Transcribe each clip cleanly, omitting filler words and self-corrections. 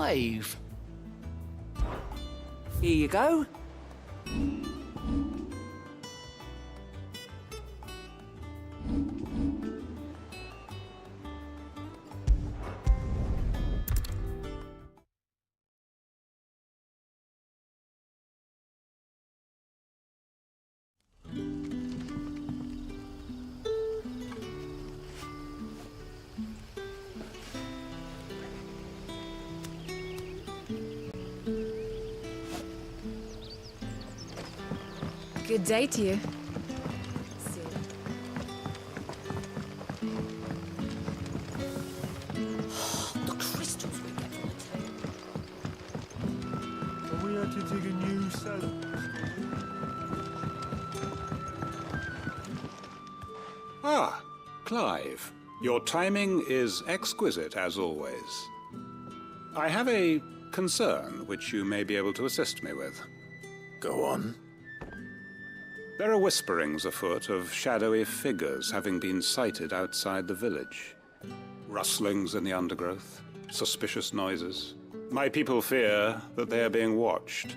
cave. Here you go. Good day to you. The crystals we get from the table. Are we had to dig a new cellar? Ah, Clive. Your timing is exquisite, as always. I have a concern which you may be able to assist me with. Go on. There are whisperings afoot of shadowy figures having been sighted outside the village. Rustlings in the undergrowth, suspicious noises. My people fear that they are being watched.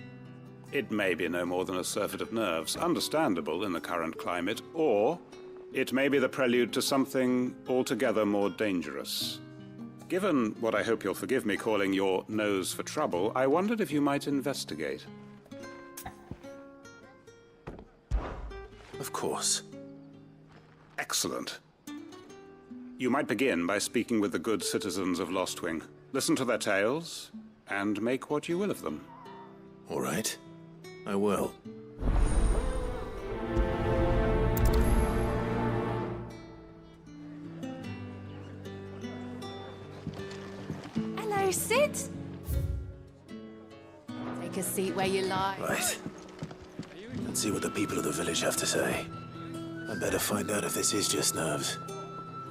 It may be no more than a surfeit of nerves, understandable in the current climate, or it may be the prelude to something altogether more dangerous. Given what I hope you'll forgive me calling your nose for trouble, I wondered if you might investigate. Of course. Excellent. You might begin by speaking with the good citizens of Lostwing. Listen to their tales, and make what you will of them. All right. I will. Hello, Sid. Take a seat where you like. Right. Let's see what the people of the village have to say. I better find out if this is just nerves,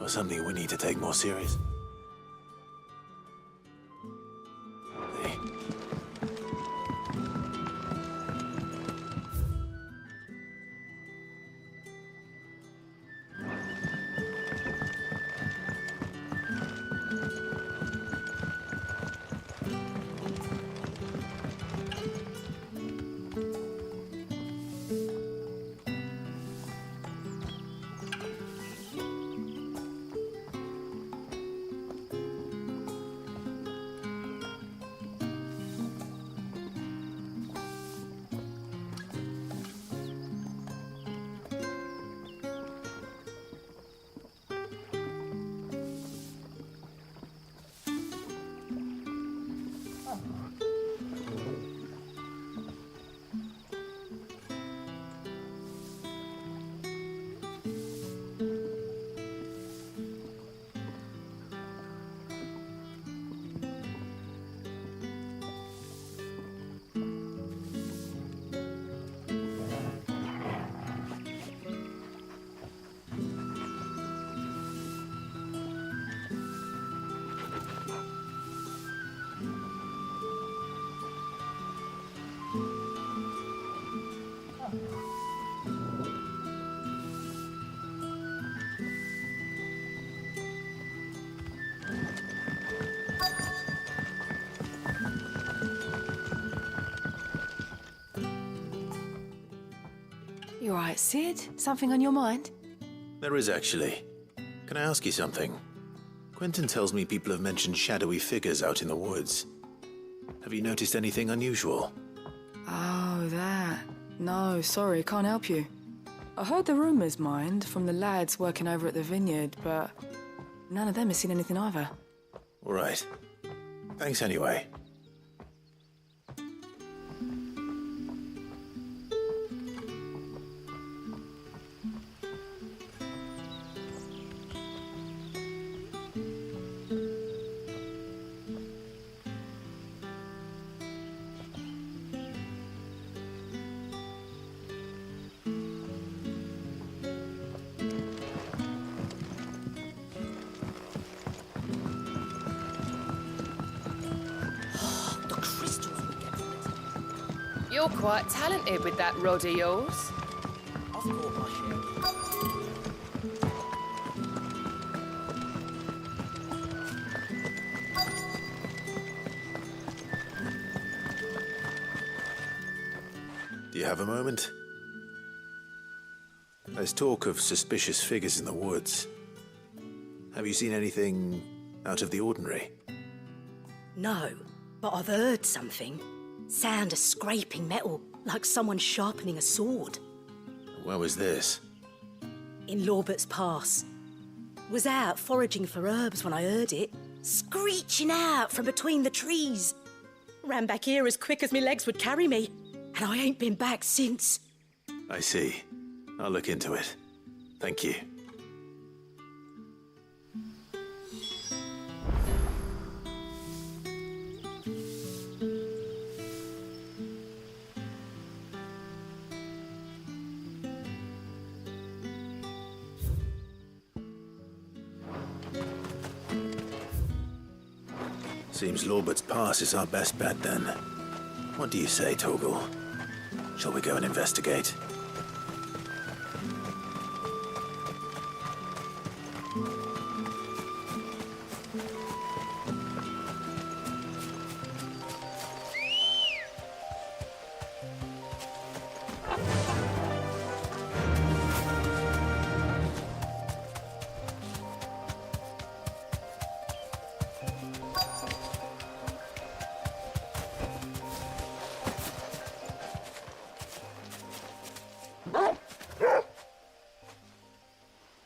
or something we need to take more serious. Hey. You all right, Sid? Something on your mind? There is actually. Can I ask you something? Quentin tells me people have mentioned shadowy figures out in the woods. Have you noticed anything unusual? Oh, that. No, sorry, can't help you. I heard the rumours, mind, from the lads working over at the vineyard, but none of them has seen anything either. All right. Thanks anyway. You're quite talented with that rod of yours. I've caught my share. you have a moment? There's talk of suspicious figures in the woods. Have you seen anything out of the ordinary? No, but I've heard something. Sound of scraping metal, like someone sharpening a sword. Where was this? In Lorbert's Pass. Was out foraging for herbs when I heard it, screeching out from between the trees. Ran back here as quick as my legs would carry me, and I ain't been back since. I see. I'll look into it. Thank you. Seems Lorbert's Pass is our best bet then. What do you say, Torgal? Shall we go and investigate?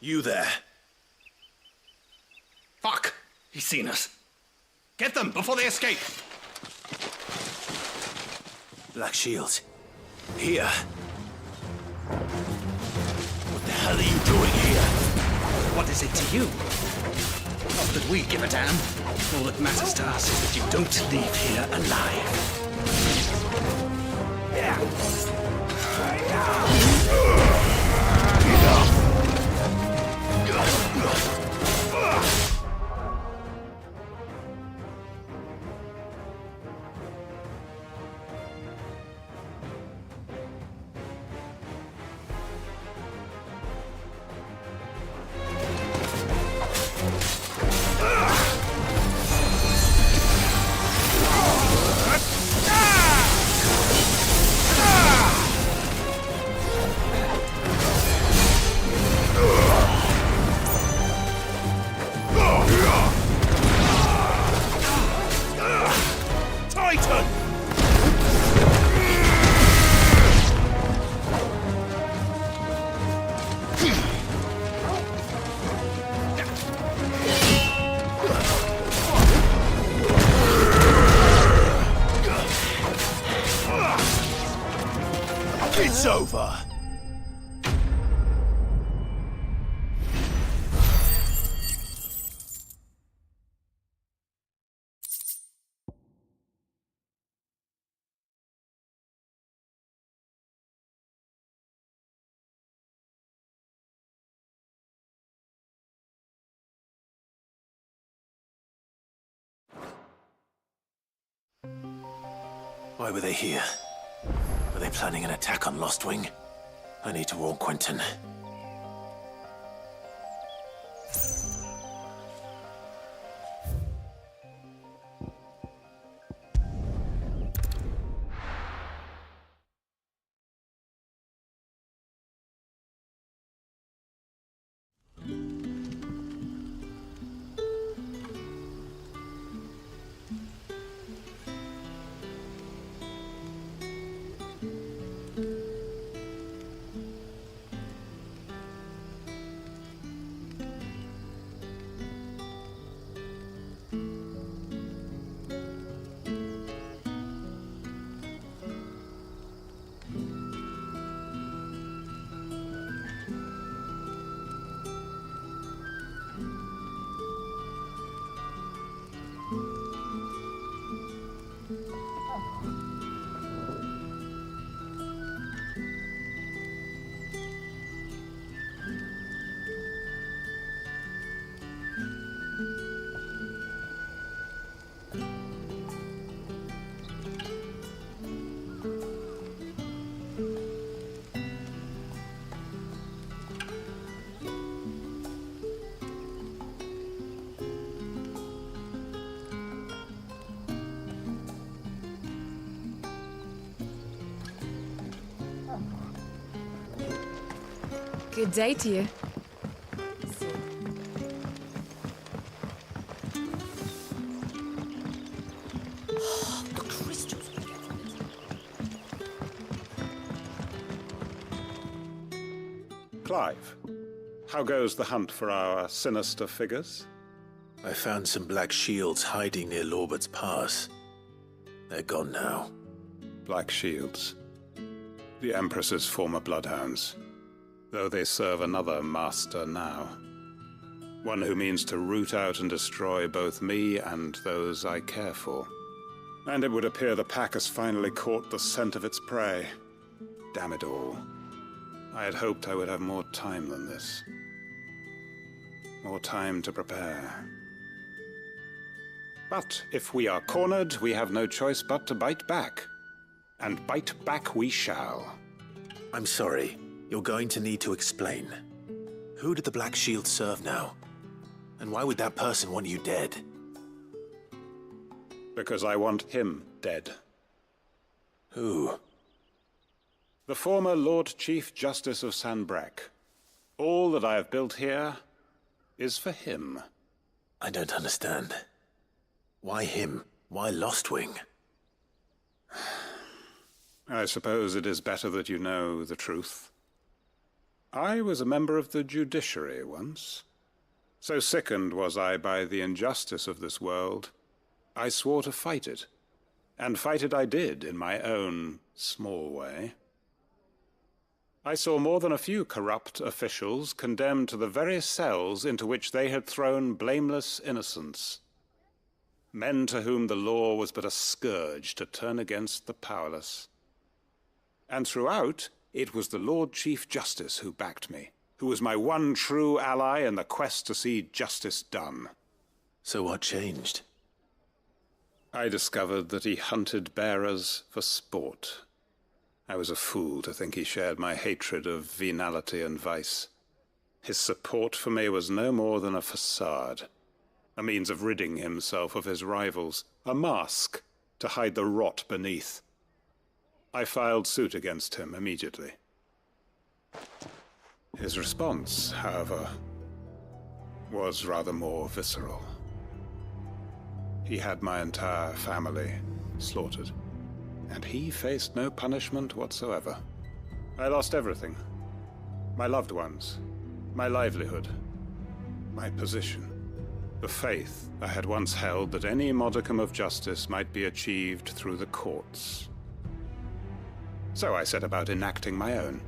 You there. Fuck! He's seen us. Get them before they escape! Black Shields. Here. What the hell are you doing here? What is it to you? Not that we give a damn. All that matters to us is that you don't leave here alive. It's over! Why were they here? Were they planning an attack on Lostwing? I need to warn Quentin. Good day to you. The crystals we get from it. Clive, how goes the hunt for our sinister figures? I found some black shields hiding near Lorbert's Pass. They're gone now. Black Shields. The Empress's former bloodhounds, though they serve another master now. One who means to root out and destroy both me and those I care for. And it would appear the pack has finally caught the scent of its prey. Damn it all. I had hoped I would have more time than this. More time to prepare. But if we are cornered, we have no choice but to bite back. And bite back we shall. I'm sorry. You're going to need to explain. Who did the Black Shield serve now? And why would that person want you dead? Because I want him dead. Who? The former Lord Chief Justice of Sanbreque. All that I have built here is for him. I don't understand. Why him? Why Lostwing? I suppose it is better that you know the truth. I was a member of the judiciary once. So sickened was I by the injustice of this world, I swore to fight it. And fight it I did, in my own small way. I saw more than a few corrupt officials condemned to the very cells into which they had thrown blameless innocents. Men to whom the law was but a scourge to turn against the powerless. And throughout, it was the Lord Chief Justice who backed me, who was my one true ally in the quest to see justice done. So what changed? I discovered that he hunted bearers for sport. I was a fool to think he shared my hatred of venality and vice. His support for me was no more than a facade, a means of ridding himself of his rivals, a mask to hide the rot beneath. I filed suit against him immediately. His response, however, was rather more visceral. He had my entire family slaughtered, and he faced no punishment whatsoever. I lost everything. My loved ones, my livelihood, my position, the faith I had once held that any modicum of justice might be achieved through the courts. So I set about enacting my own.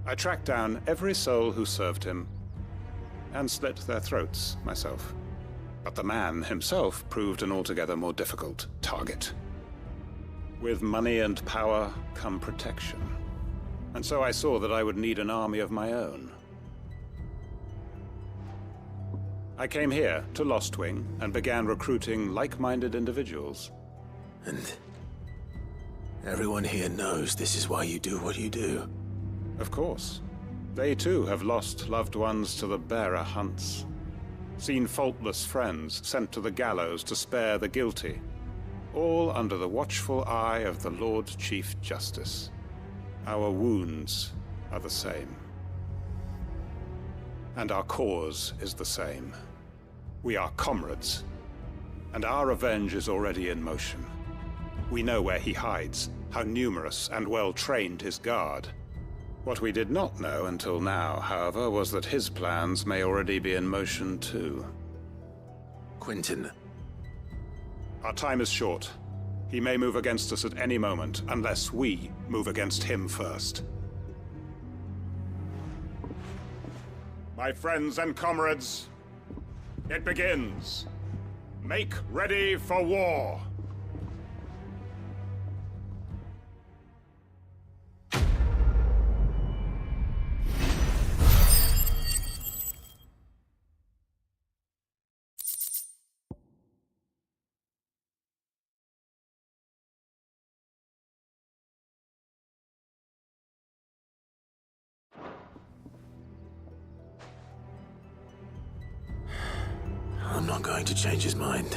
I tracked down every soul who served him, and slit their throats myself. But the man himself proved an altogether more difficult target. With money and power come protection, and so I saw that I would need an army of my own. I came here to Lostwing and began recruiting like-minded individuals. And everyone here knows this is why you do what you do. Of course. They too have lost loved ones to the bearer hunts. Seen faultless friends sent to the gallows to spare the guilty. All under the watchful eye of the Lord Chief Justice. Our wounds are the same. And our cause is the same. We are comrades. And our revenge is already in motion. We know where he hides, how numerous and well-trained his guard. What we did not know until now, however, was that his plans may already be in motion too. Quentin. Our time is short. He may move against us at any moment, unless we move against him first. My friends and comrades, it begins. Make ready for war. I'm not going to change his mind.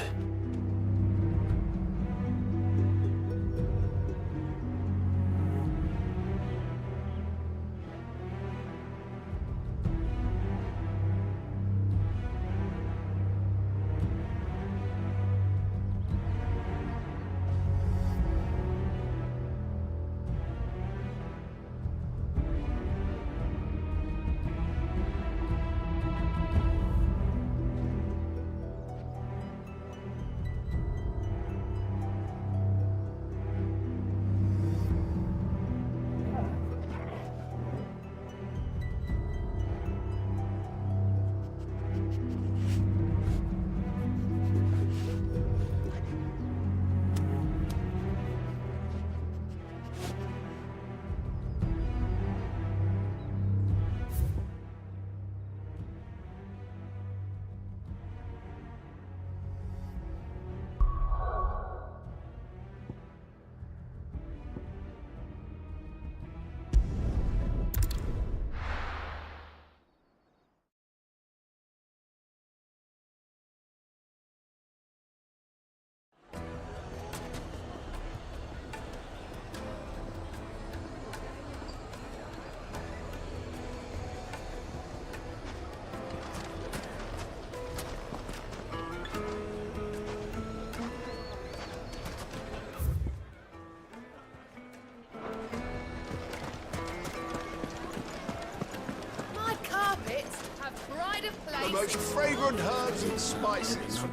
most fragrant herbs and spices.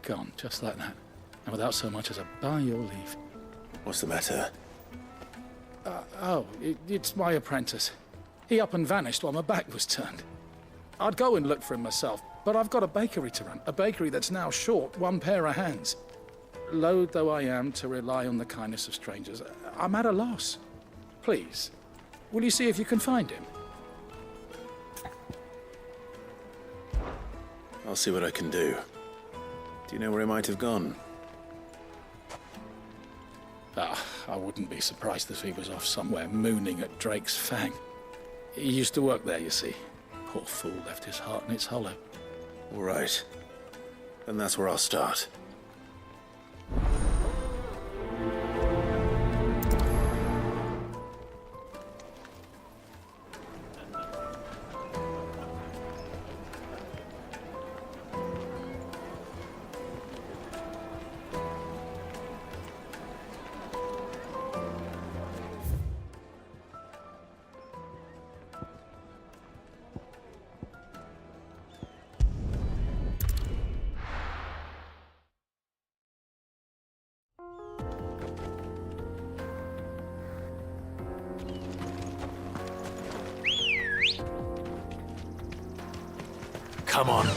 Gone, just like that. And without so much as a by your leave. What's the matter? It's my apprentice. He up and vanished while my back was turned. I'd go and look for him myself, but I've got a bakery to run. A bakery that's now short one pair of hands. Loath though I am to rely on the kindness of strangers, I'm at a loss. Please, will you see if you can find him? I'll see what I can do. Do you know where he might have gone? I wouldn't be surprised if he was off somewhere mooning at Drake's Fang. He used to work there, you see. Poor fool left his heart in its hollow. All right. Then that's where I'll start. Come on.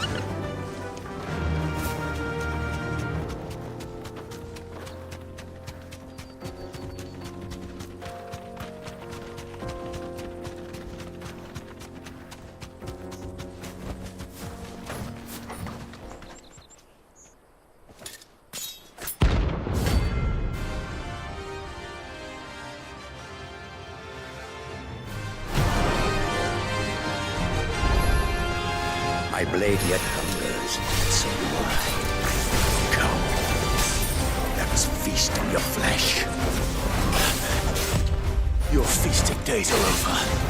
My blade yet hungers, so do I. Come, let us feast on your flesh. Your feasting days are over.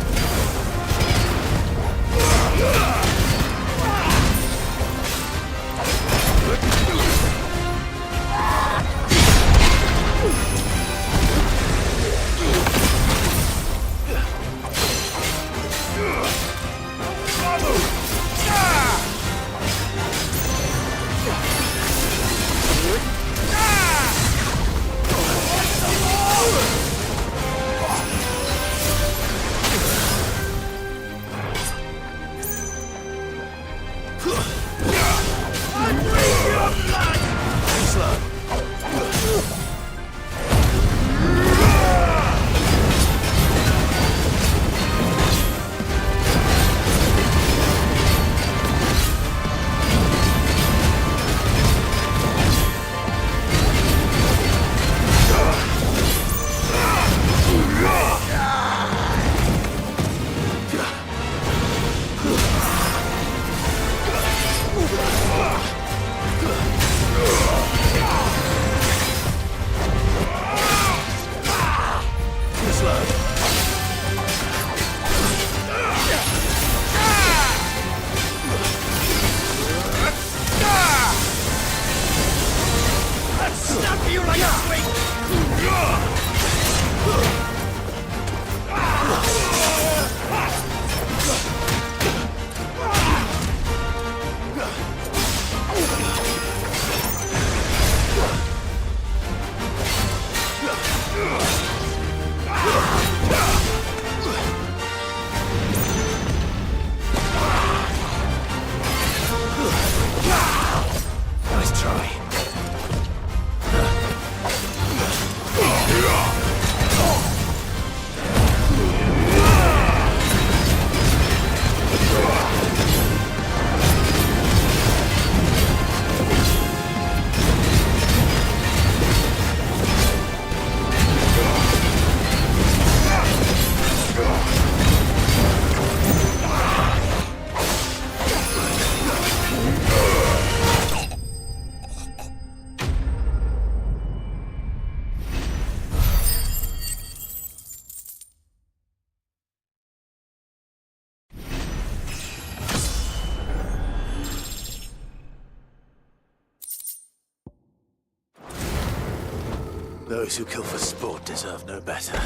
Those who kill for sport deserve no better.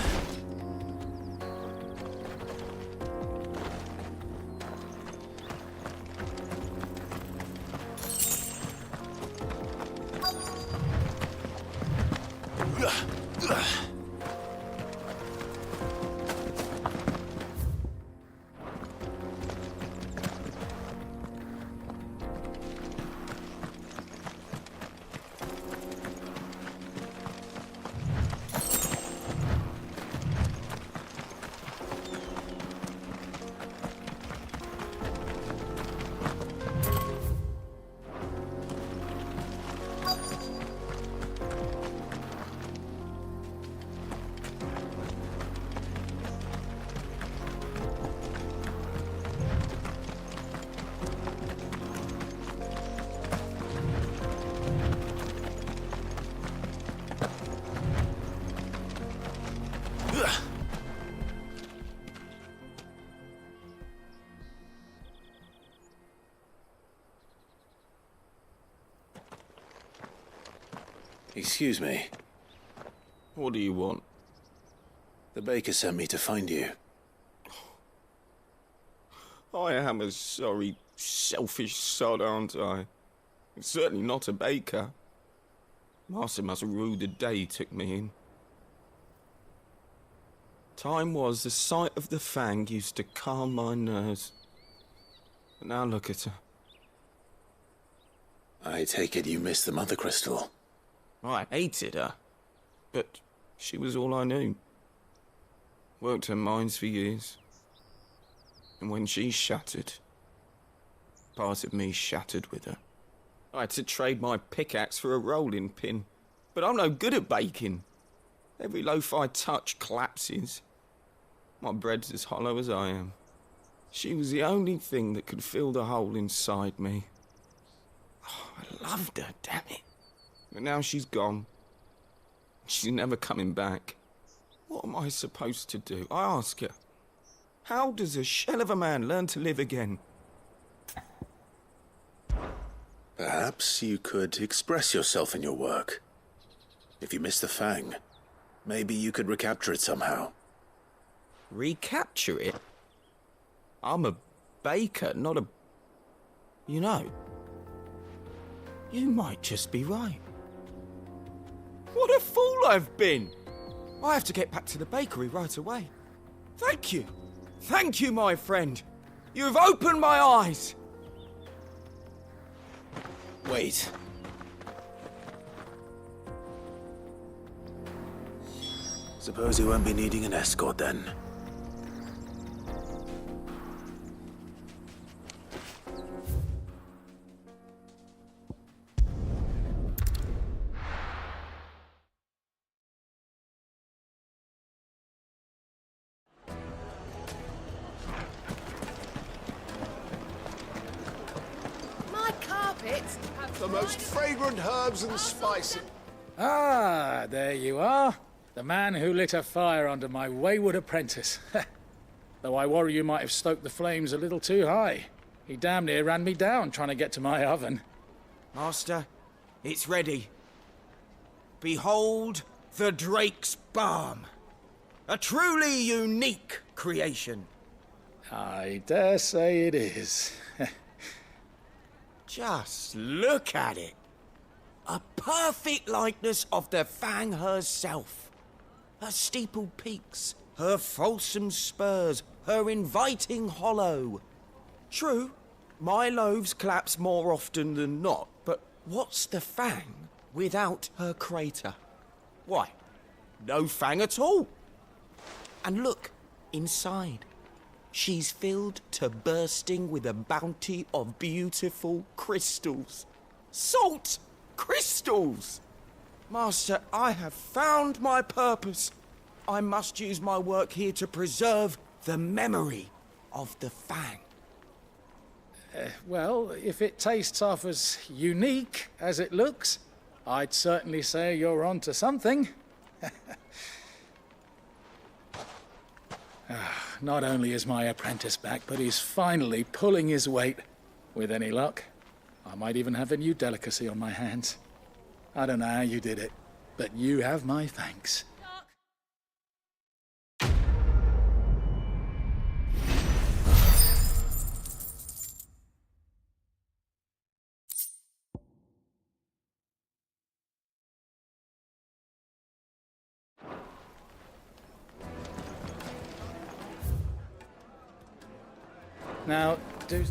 Excuse me. What do you want? The baker sent me to find you. I am a sorry, selfish sod, aren't I? Certainly not a baker. Master must have ruled the day he took me in. Time was the sight of the fang used to calm my nerves. But now look at her. I take it you missed the Mother Crystal. I hated her, but she was all I knew. Worked her mines for years. And when she shattered, part of me shattered with her. I had to trade my pickaxe for a rolling pin, but I'm no good at baking. Every loaf I touch collapses. My bread's as hollow as I am. She was the only thing that could fill the hole inside me. Oh, I loved her, damn it. But now she's gone. She's never coming back. What am I supposed to do? I ask her. How does a shell of a man learn to live again? Perhaps you could express yourself in your work. If you miss the fang, maybe you could recapture it somehow. Recapture it? I'm a baker, not a... You know, you might just be right. What a fool I've been! I have to get back to the bakery right away. Thank you. Thank you, my friend. You've opened my eyes. Wait. Suppose you won't be needing an escort then. My carpets have The most fragrant herbs and spices. Ah, there you are. The man who lit a fire under my wayward apprentice. Though I worry you might have stoked the flames a little too high. He damn near ran me down trying to get to my oven. Master, it's ready. Behold the Drake's Balm. A truly unique creation. I dare say it is. Just look at it. A perfect likeness of the Fang herself. Her steepled peaks, her fulsome spurs, her inviting hollow. True, my loaves collapse more often than not, but what's the Fang without her crater? Why, no Fang at all. And look, inside. She's filled to bursting with a bounty of beautiful crystals. Salt crystals! Master, I have found my purpose. I must use my work here to preserve the memory of the Fang. Well, if it tastes half as unique as it looks, I'd certainly say you're on to something. Not only is my apprentice back, but he's finally pulling his weight. With any luck, I might even have a new delicacy on my hands. I don't know how you did it, but you have my thanks. Now, do...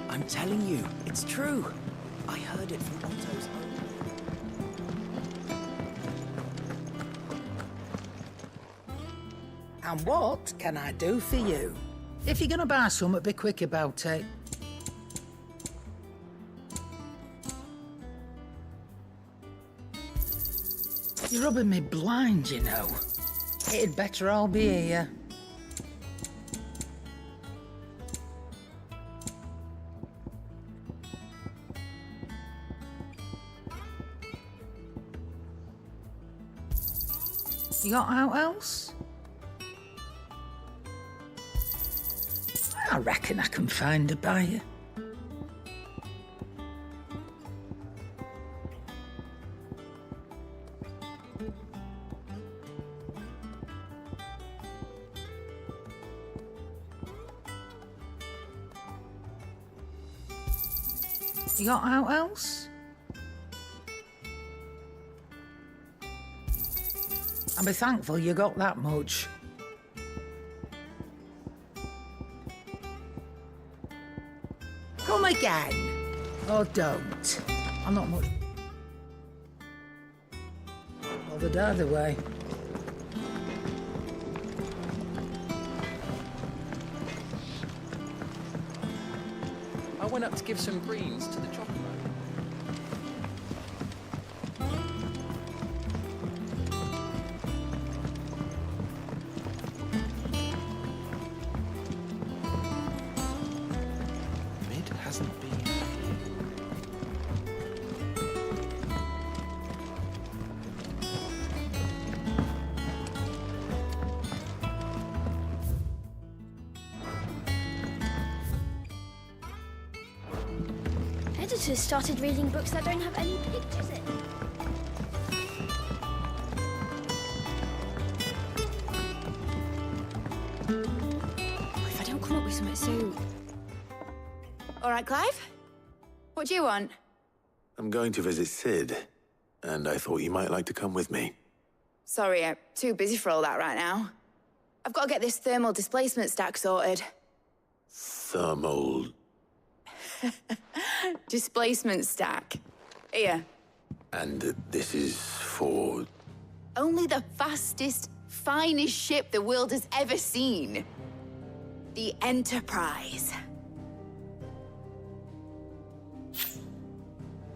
I'm telling you, it's true. I heard it from Otto's own. And what can I do for you? If you're gonna buy something, be quick about it. You're rubbing me blind, you know. It'd better all be here. You got out else? I reckon I can find a buyer. You got out else? I'll be thankful you got that much. Come again. Or don't. I'm not much bothered either way. I went up to give some greens to the chocolate. Mid hasn't been here. Editors started reading books that don't have any pictures in. If I don't come up with something soon. All right, Clive? What do you want? I'm going to visit Sid, and I thought you might like to come with me. Sorry, I'm too busy for all that right now. I've got to get this thermal displacement stack sorted. Thermal... Displacement stack. Here. And this is for... Only the fastest, finest ship the world has ever seen. The Enterprise.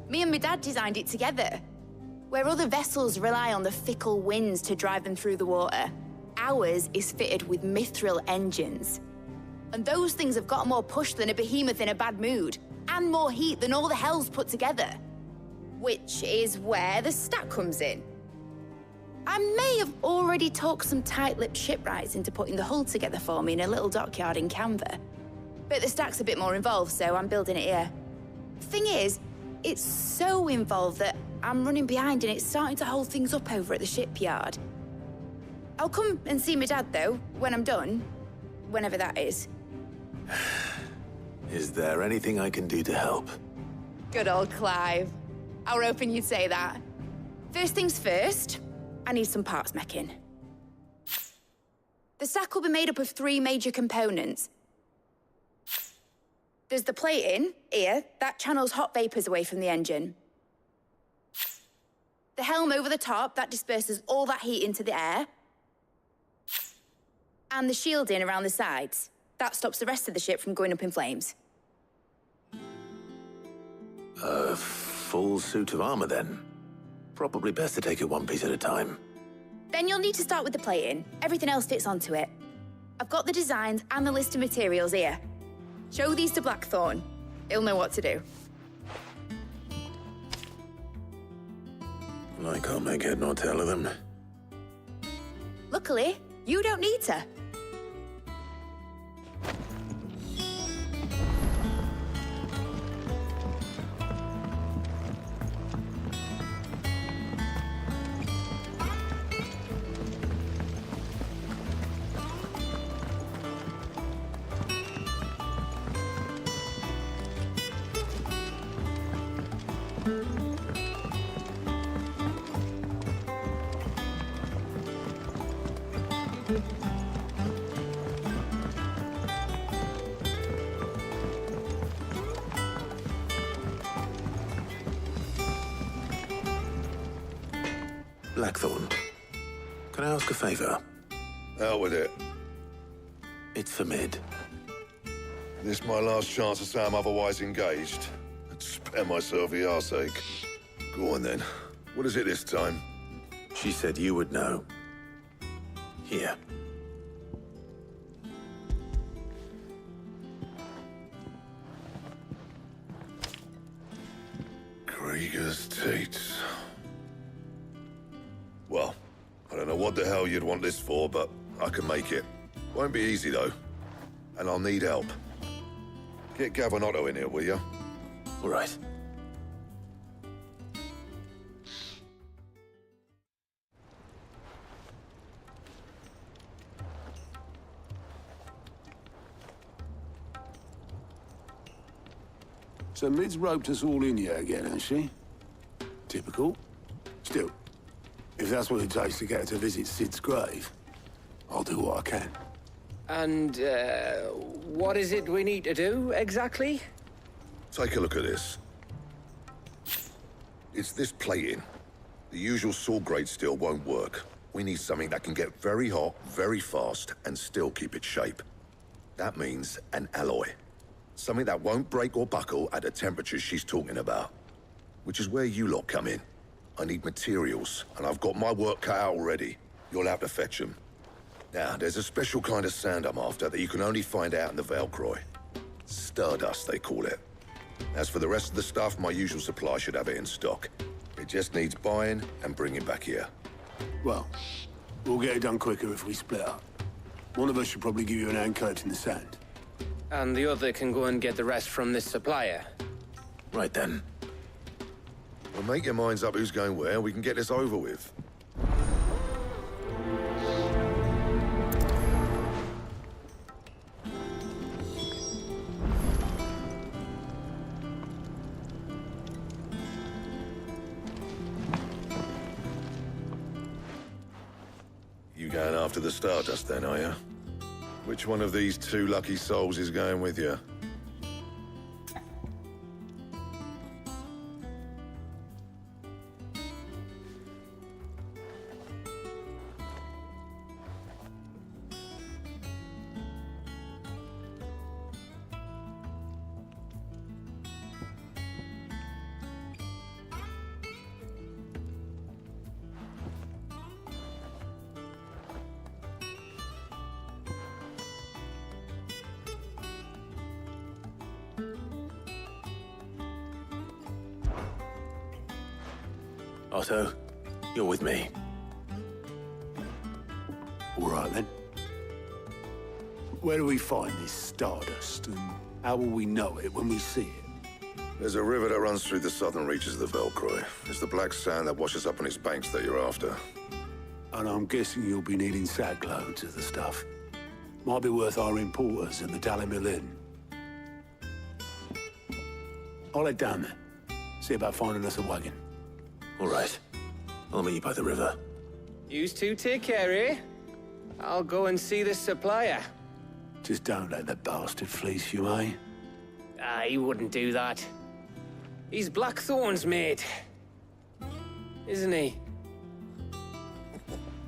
Me and my dad designed it together. Where other vessels rely on the fickle winds to drive them through the water, ours is fitted with mithril engines. And those things have got more push than a behemoth in a bad mood, and more heat than all the hells put together. Which is where the stack comes in. I may have already talked some tight-lipped shipwrights into putting the hull together for me in a little dockyard in Canva. But the stack's a bit more involved, so I'm building it here. Thing is, it's so involved that I'm running behind and it's starting to hold things up over at the shipyard. I'll come and see my dad, though, when I'm done. Whenever that is. Is there anything I can do to help? Good old Clive. I were hoping you'd say that. First things first, I need some parts making. The stack will be made up of 3 major components. There's the plating, here, that channels hot vapors away from the engine. The helm over the top, that disperses all that heat into the air. And the shielding around the sides. That stops the rest of the ship from going up in flames. A full suit of armor, then? Probably best to take it one piece at a time. Then you'll need to start with the plating. Everything else fits onto it. I've got the designs and the list of materials here. Show these to Blackthorn. He'll know what to do. I can't make head nor tail of them. Luckily, you don't need to. Blackthorn, can I ask a favor? Out with it. It's for Mid. This my last chance to say I'm otherwise engaged. I'd spare myself the arseache. Go on then. What is it this time? She said you would know. Here. Krieger's teats. Well, I don't know what what the hell you'd want this for, but I can make it. Won't be easy, though. And I'll need help. Get Gavin in here, will you? All right. So Mid's roped us all in here again, has she? Typical. Still, if that's what it takes to get her to visit Sid's grave, I'll do what I can. And, what is it we need to do, exactly? Take a look at this. It's this plating. The usual saw grade steel won't work. We need something that can get very hot, very fast, and still keep its shape. That means an alloy. Something that won't break or buckle at the temperatures she's talking about. Which is where you lot come in. I need materials, and I've got my work cut out already. You'll have to fetch them. Now, there's a special kind of sand I'm after that you can only find out in the Valcroy. Stardust, they call it. As for the rest of the stuff, my usual supply should have it in stock. It just needs buying and bringing back here. Well, we'll get it done quicker if we split up. One of us should probably give you an hand coat in the sand. And the other can go and get the rest from this supplier. Right then. Well, make your minds up who's going where, and we can get this over with. You going after the Stardust then, are you? Which one of these two lucky souls is going with you? Otto, you're with me. All right, then. Where do we find this Stardust, and how will we know it when we see it? There's a river that runs through the southern reaches of the Valcroy. It's the black sand that washes up on its banks that you're after. And I'm guessing you'll be needing sackloads of the stuff. Might be worth our importers and the Dalimil Inn. I'll head down there. See about finding us a wagon. All right. I'll meet you by the river. Yous two take care, eh? I'll go and see this supplier. Just don't let the bastard fleece you, eh? He wouldn't do that. He's Blackthorn's mate. Isn't he?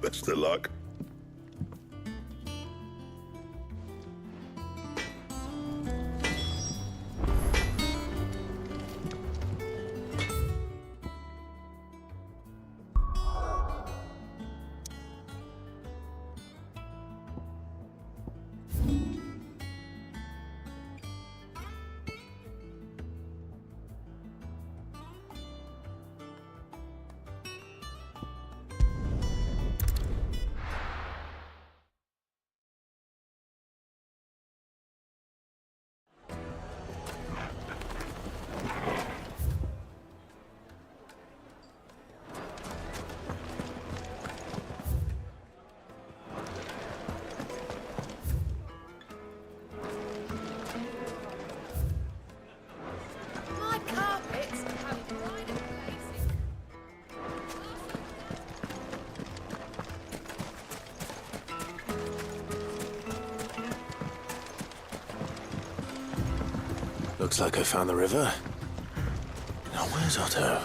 Best of luck. Looks like I found the river. Now, where's Otto?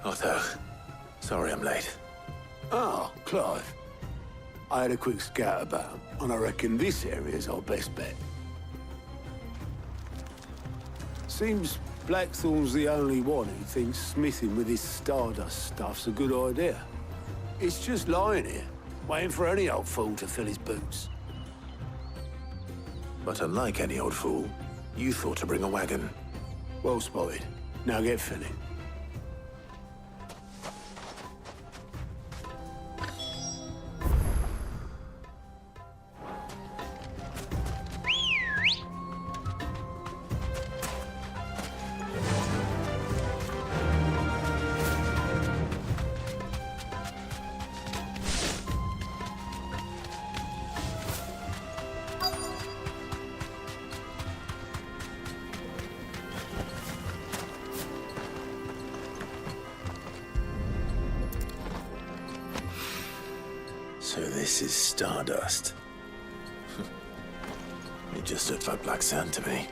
Otto, sorry I'm late. Oh, Clive. I had a quick scout about, and I reckon this area's our best bet. Seems Blackthorn's the only one who thinks smithing with this Stardust stuff's a good idea. It's just lying here, waiting for any old fool to fill his boots. But unlike any old fool, you thought to bring a wagon. Well spotted. Now get filling. So this is Stardust. It just looked like black sand to me.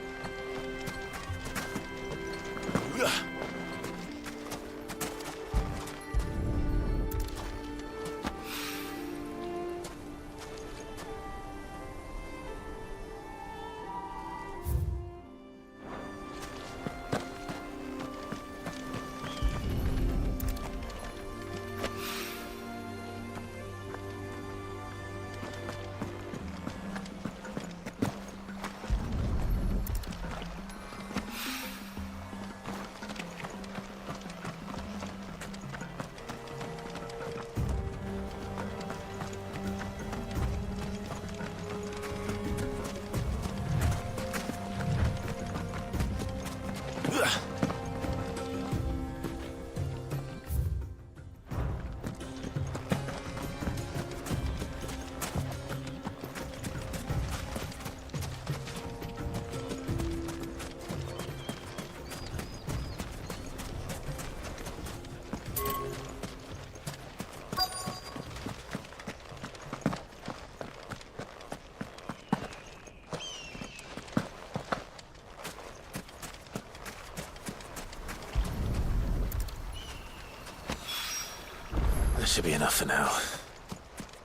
That should be enough for now.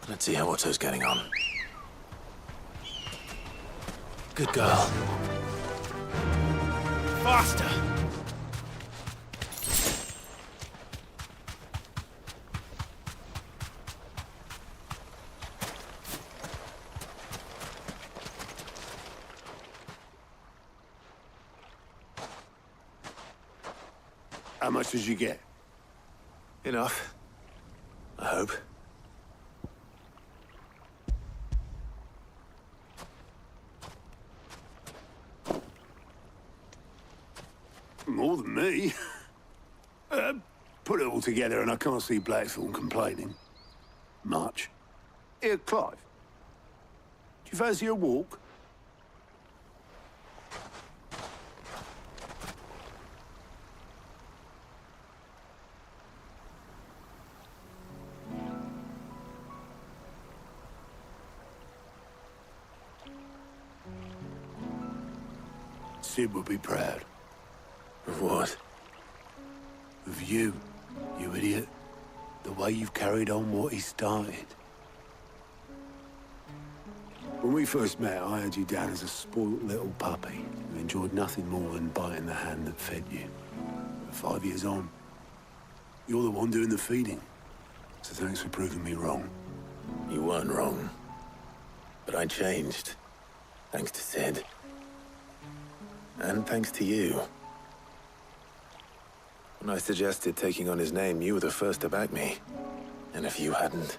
Let's see how Otto's getting on. Good girl. Faster! How much did you get? Enough. I hope. More than me. Put it all together and I can't see Blackthorn complaining. Much. Here, Clive. Do you fancy a walk? Sid would be proud. Of what? Of you, you idiot. The way you've carried on what he started. When we first met, I had you down as a spoilt little puppy who enjoyed nothing more than biting the hand that fed you. But 5 years on, you're the one doing the feeding. So thanks for proving me wrong. You weren't wrong. But I changed. Thanks to Sid. And thanks to you. When I suggested taking on his name, you were the first to back me. And if you hadn't,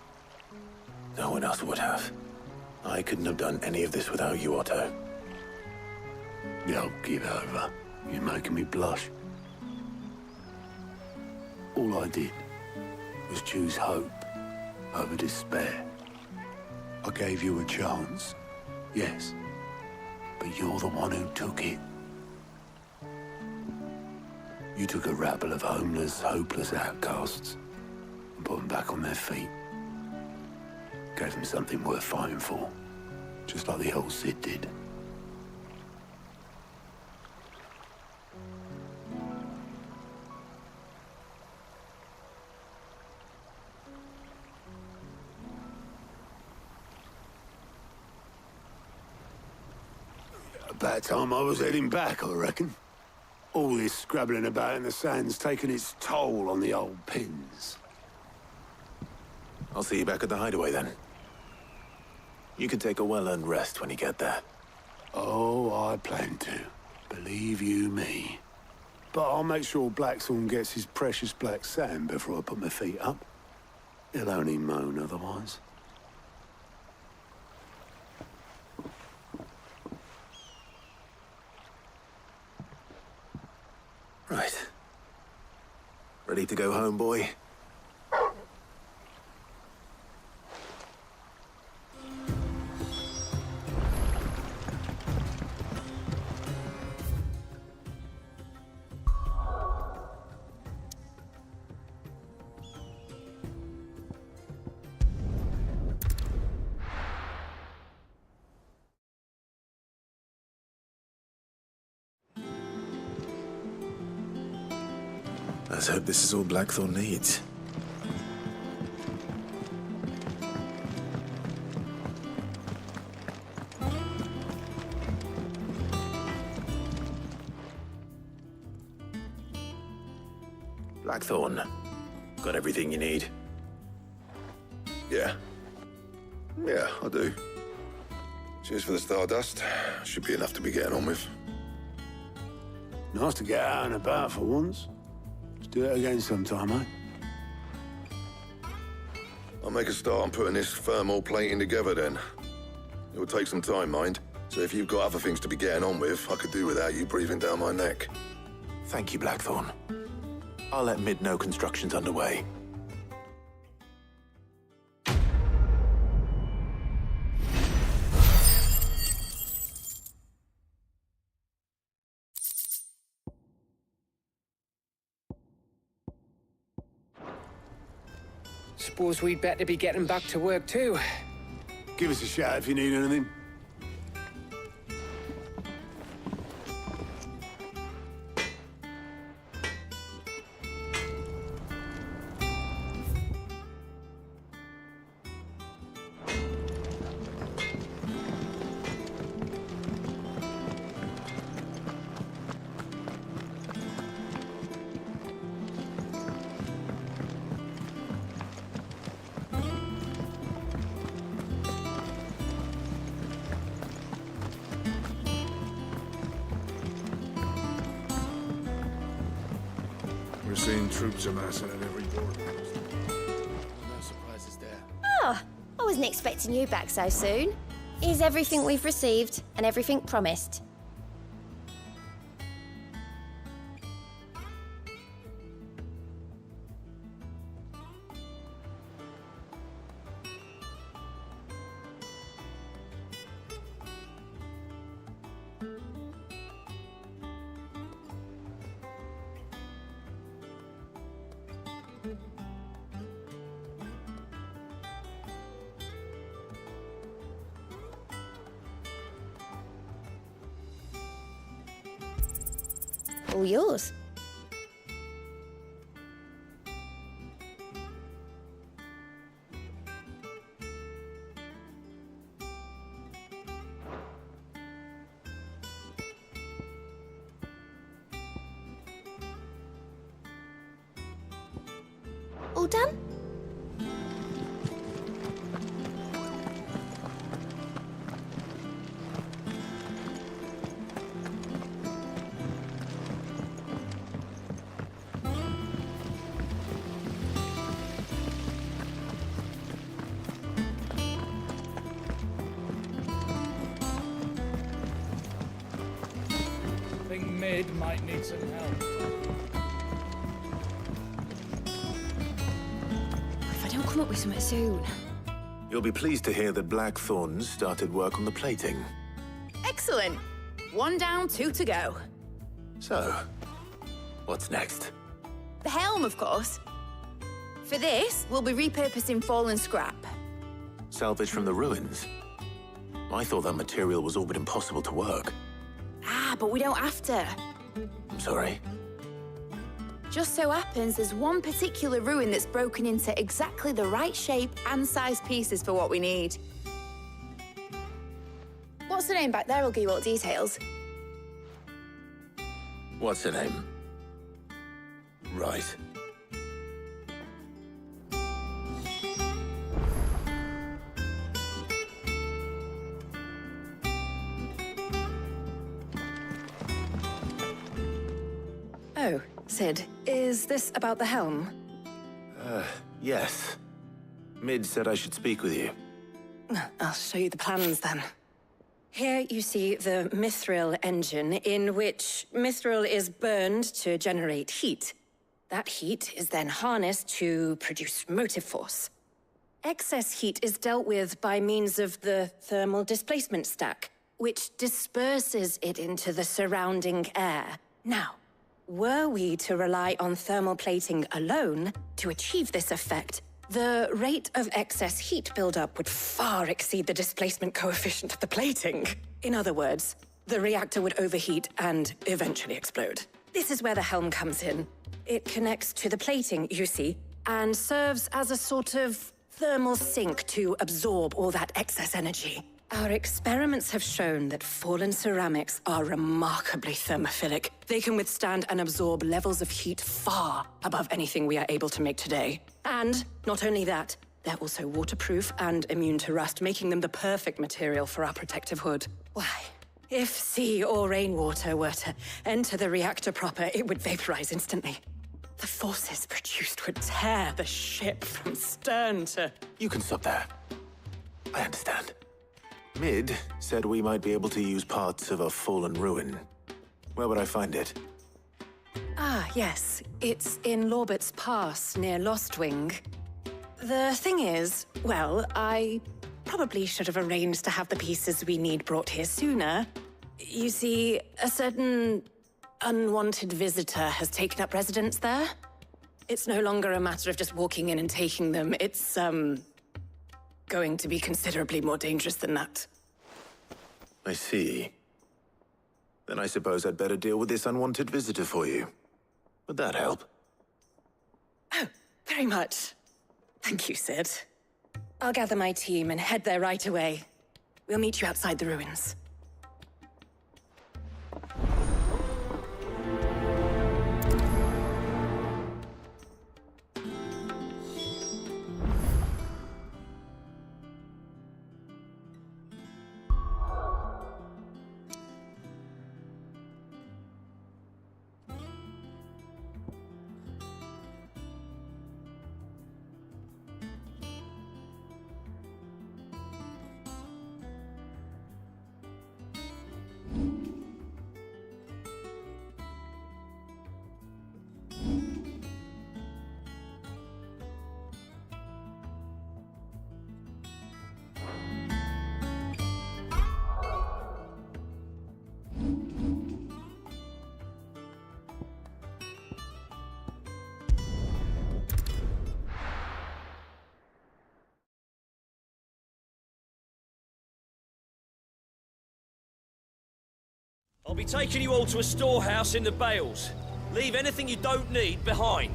no one else would have. I couldn't have done any of this without you, Otto. Yo, give over. You're making me blush. All I did was choose hope over despair. I gave you a chance, yes, but you're the one who took it. You took a rabble of homeless, hopeless outcasts and put them back on their feet. Gave them something worth fighting for, just like the old Sid did. About time I was heading back, I reckon. All this scrabbling about in the sand's taken its toll on the old pins. I'll see you back at the hideaway then. You can take a well-earned rest when you get there. Oh, I plan to. Believe you me. But I'll make sure Blackthorn gets his precious black sand before I put my feet up. He'll only moan otherwise. Right. Ready to go home, boy? Let's hope this is all Blackthorn needs. Blackthorn, got everything you need? Yeah. Yeah, I do. Cheers for the stardust. Should be enough to be getting on with. Nice to get out and about for once. Let's do it again sometime, eh? I'll make a start on putting this thermal plating together then. It will take some time, mind. So if you've got other things to be getting on with, I could do without you breathing down my neck. Thank you, Blackthorn. I'll let Mid know construction's underway. Suppose we'd better be getting back to work too. Give us a shout if you need anything. We're seeing troops amassing at every border post. No surprises there. Oh, I wasn't expecting you back so soon. Is everything we've received and everything promised? All yours. All done? I think Mid might need some help. If I don't come up with something soon. You'll be pleased to hear that Blackthorn's started work on the plating. Excellent. 1 down, 2 to go. So, what's next? The helm, of course. For this, we'll be repurposing fallen scrap. Salvage from the ruins? I thought that material was all but impossible to work. Ah, but we don't have to. I'm sorry. Just so happens there's one particular ruin that's broken into exactly the right shape and size pieces for what we need. What's the name back there? I'll give you all the details. What's her name? Right. Oh, Sid, is this about the helm? Yes. Mid said I should speak with you. I'll show you the plans then. Here you see the mithril engine, in which mithril is burned to generate heat. That heat is then harnessed to produce motive force. Excess heat is dealt with by means of the thermal displacement stack, which disperses it into the surrounding air. Now, were we to rely on thermal plating alone to achieve this effect, the rate of excess heat buildup would far exceed the displacement coefficient of the plating. In other words, the reactor would overheat and eventually explode. This is where the helm comes in. It connects to the plating, you see, and serves as a sort of thermal sink to absorb all that excess energy. Our experiments have shown that fallen ceramics are remarkably thermophilic. They can withstand and absorb levels of heat far above anything we are able to make today. And not only that, they're also waterproof and immune to rust, making them the perfect material for our protective hood. Why, if sea or rainwater were to enter the reactor proper, it would vaporize instantly. The forces produced would tear the ship from stern to... You can stop there. I understand. Mid said we might be able to use parts of a fallen ruin. Where would I find it? Ah, yes. It's in Lorbert's Pass, near Lostwing. The thing is, well, I probably should have arranged to have the pieces we need brought here sooner. You see, a certain unwanted visitor has taken up residence there. It's no longer a matter of just walking in and taking them. It's, going to be considerably more dangerous than that. I see. Then I suppose I'd better deal with this unwanted visitor for you. Would that help? Oh, very much. Thank you, Sid. I'll gather my team and head there right away. We'll meet you outside the ruins. I'll be taking you all to a storehouse in the Bales. Leave anything you don't need behind.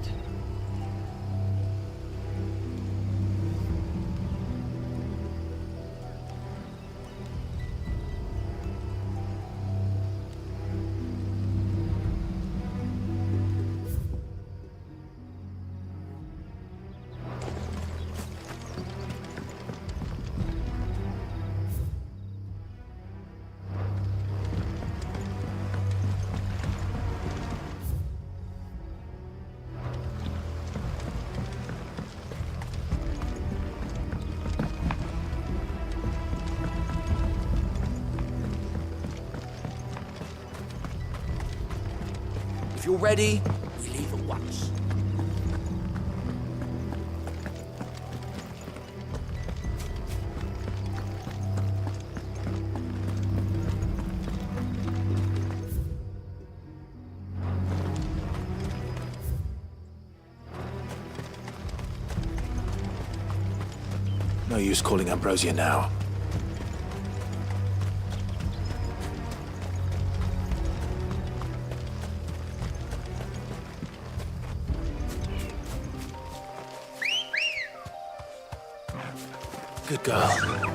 If you're ready, we leave at once. No use calling Ambrosia now. Good girl.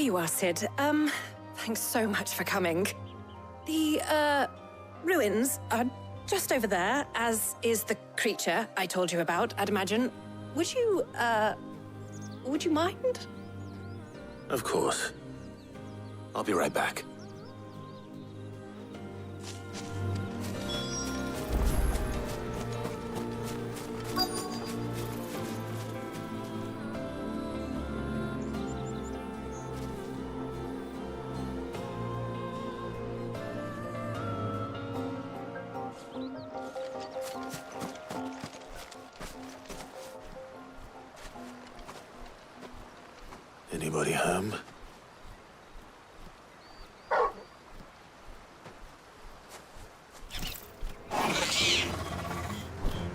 you are, Sid. Thanks so much for coming. The, ruins are just over there, as is the creature I told you about, I'd imagine. Would you mind? Of course. I'll be right back. Anybody home?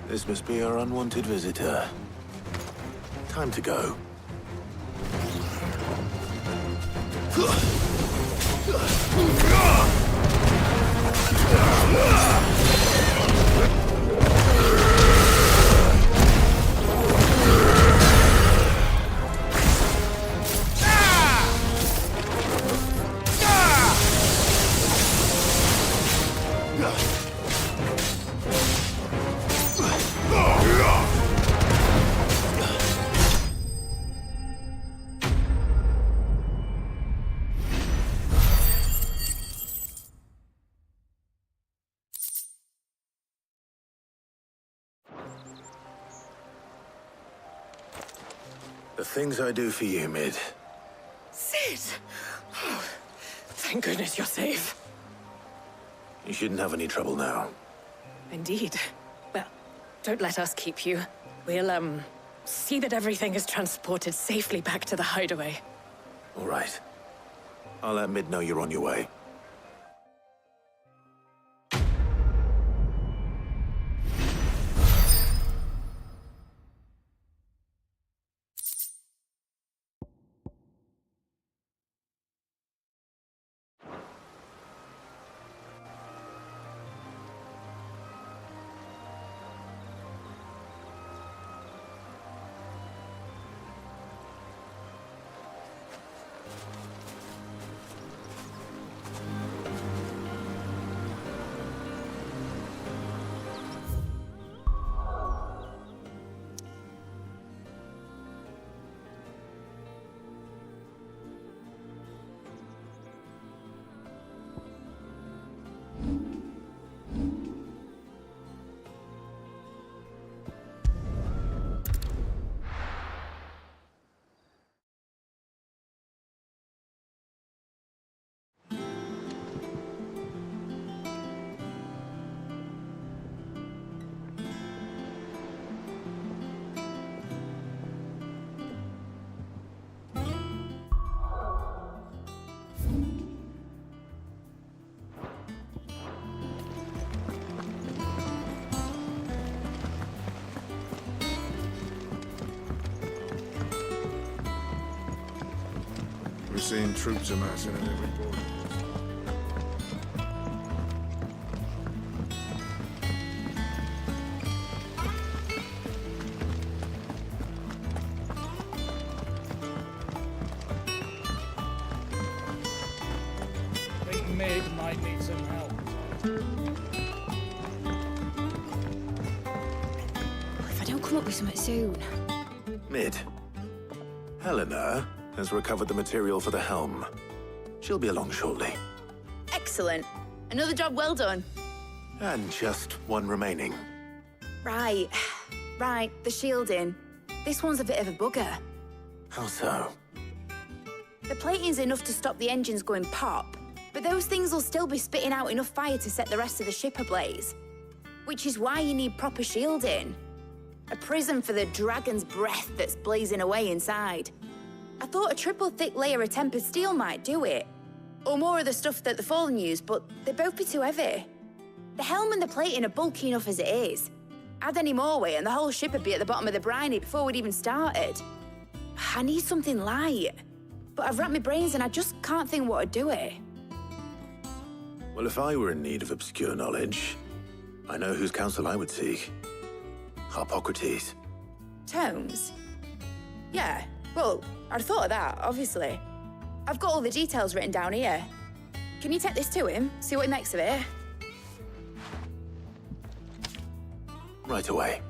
This must be our unwanted visitor. Time to go. The things I do for you, Mid. Sid! Oh, thank goodness you're safe. You shouldn't have any trouble now. Indeed. Well, don't let us keep you. We'll, see that everything is transported safely back to the hideaway. All right. I'll let Mid know you're on your way. We're seeing troops amassing at every border. I think Mid might need some help. If I don't come up with something soon. Mid. Helena has recovered the material for the helm. She'll be along shortly. Excellent. Another job well done. And just one remaining. Right. Right, the shielding. This one's a bit of a bugger. How so? The plating's enough to stop the engines going pop, but those things will still be spitting out enough fire to set the rest of the ship ablaze. Which is why you need proper shielding. A prison for the dragon's breath that's blazing away inside. I thought a triple thick layer of tempered steel might do it. Or more of the stuff that the Fallen use, but they'd both be too heavy. The helm and the plating are bulky enough as it is. Add any more weight and the whole ship would be at the bottom of the briny before we'd even started. I need something light. But I've racked my brains and I just can't think what would do it. Well, if I were in need of obscure knowledge, I know whose counsel I would seek. Harpocrates. Tomes? Yeah, well, I'd thought of that, obviously. I've got all the details written down here. Can you take this to him? See what he makes of it? Right away.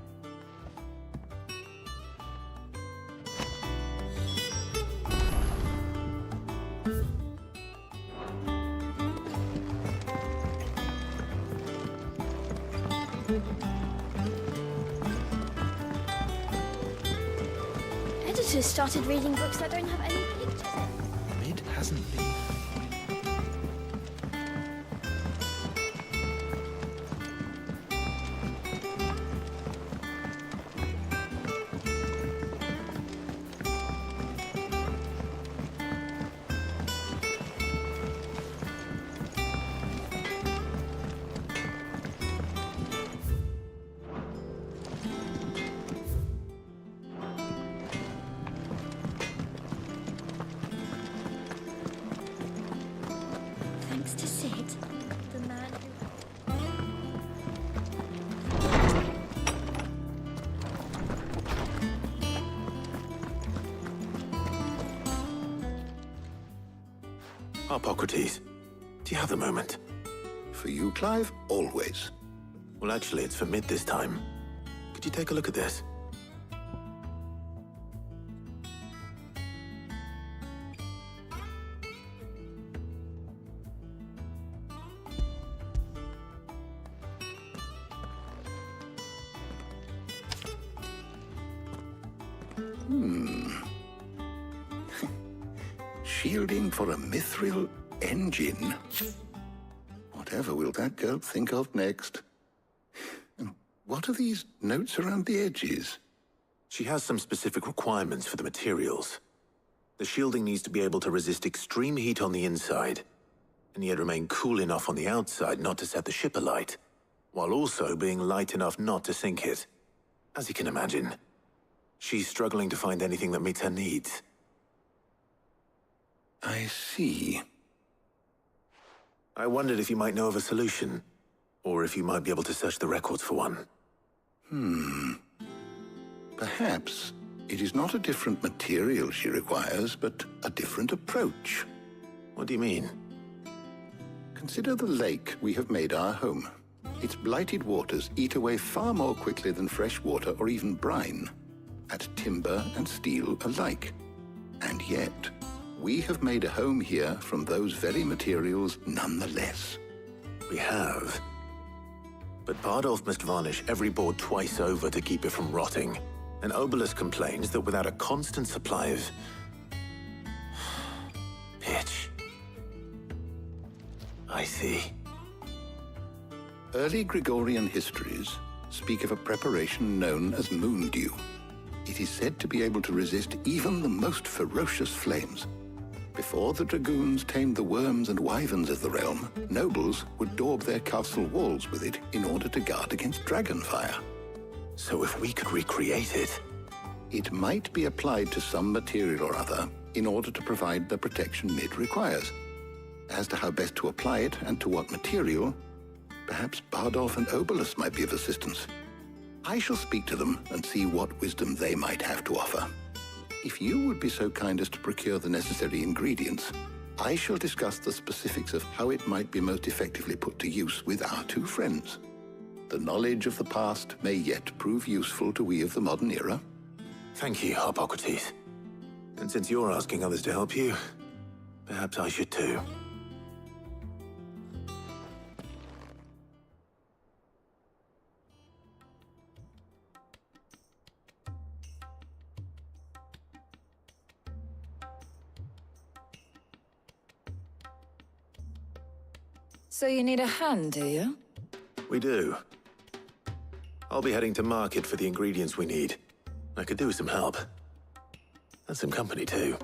Editors started reading books that don't have any pictures in. It hasn't been. Thanks to Sid, the man who... Hippocrates, do you have a moment? For you, Clive, always. Well, actually, it's for mid this time. Could you take a look at this? Shielding for a mithril engine. Whatever will that girl think of next? And what are these notes around the edges? She has some specific requirements for the materials. The shielding needs to be able to resist extreme heat on the inside, and yet remain cool enough on the outside not to set the ship alight, while also being light enough not to sink it. As you can imagine, she's struggling to find anything that meets her needs. I see. I wondered if you might know of a solution, or if you might be able to search the records for one. Perhaps it is not a different material she requires, but a different approach. What do you mean? Consider the lake we have made our home. Its blighted waters eat away far more quickly than fresh water or even brine, at timber and steel alike. And yet, we have made a home here from those very materials nonetheless. We have. But Bardolph must varnish every board twice over to keep it from rotting. And Obelus complains that without a constant supply of... pitch. I see. Early Gregorian histories speak of a preparation known as moon dew. It is said to be able to resist even the most ferocious flames. Before the dragoons tamed the worms and wyverns of the realm, nobles would daub their castle walls with it in order to guard against dragonfire. So if we could recreate it... It might be applied to some material or other in order to provide the protection Mid requires. As to how best to apply it and to what material, perhaps Bardolph and Obelus might be of assistance. I shall speak to them and see what wisdom they might have to offer. If you would be so kind as to procure the necessary ingredients, I shall discuss the specifics of how it might be most effectively put to use with our two friends. The knowledge of the past may yet prove useful to we of the modern era. Thank you, Hippocrates. And since you're asking others to help you, perhaps I should too. So you need a hand, do you? We do. I'll be heading to market for the ingredients we need. I could do with some help. And some company, too.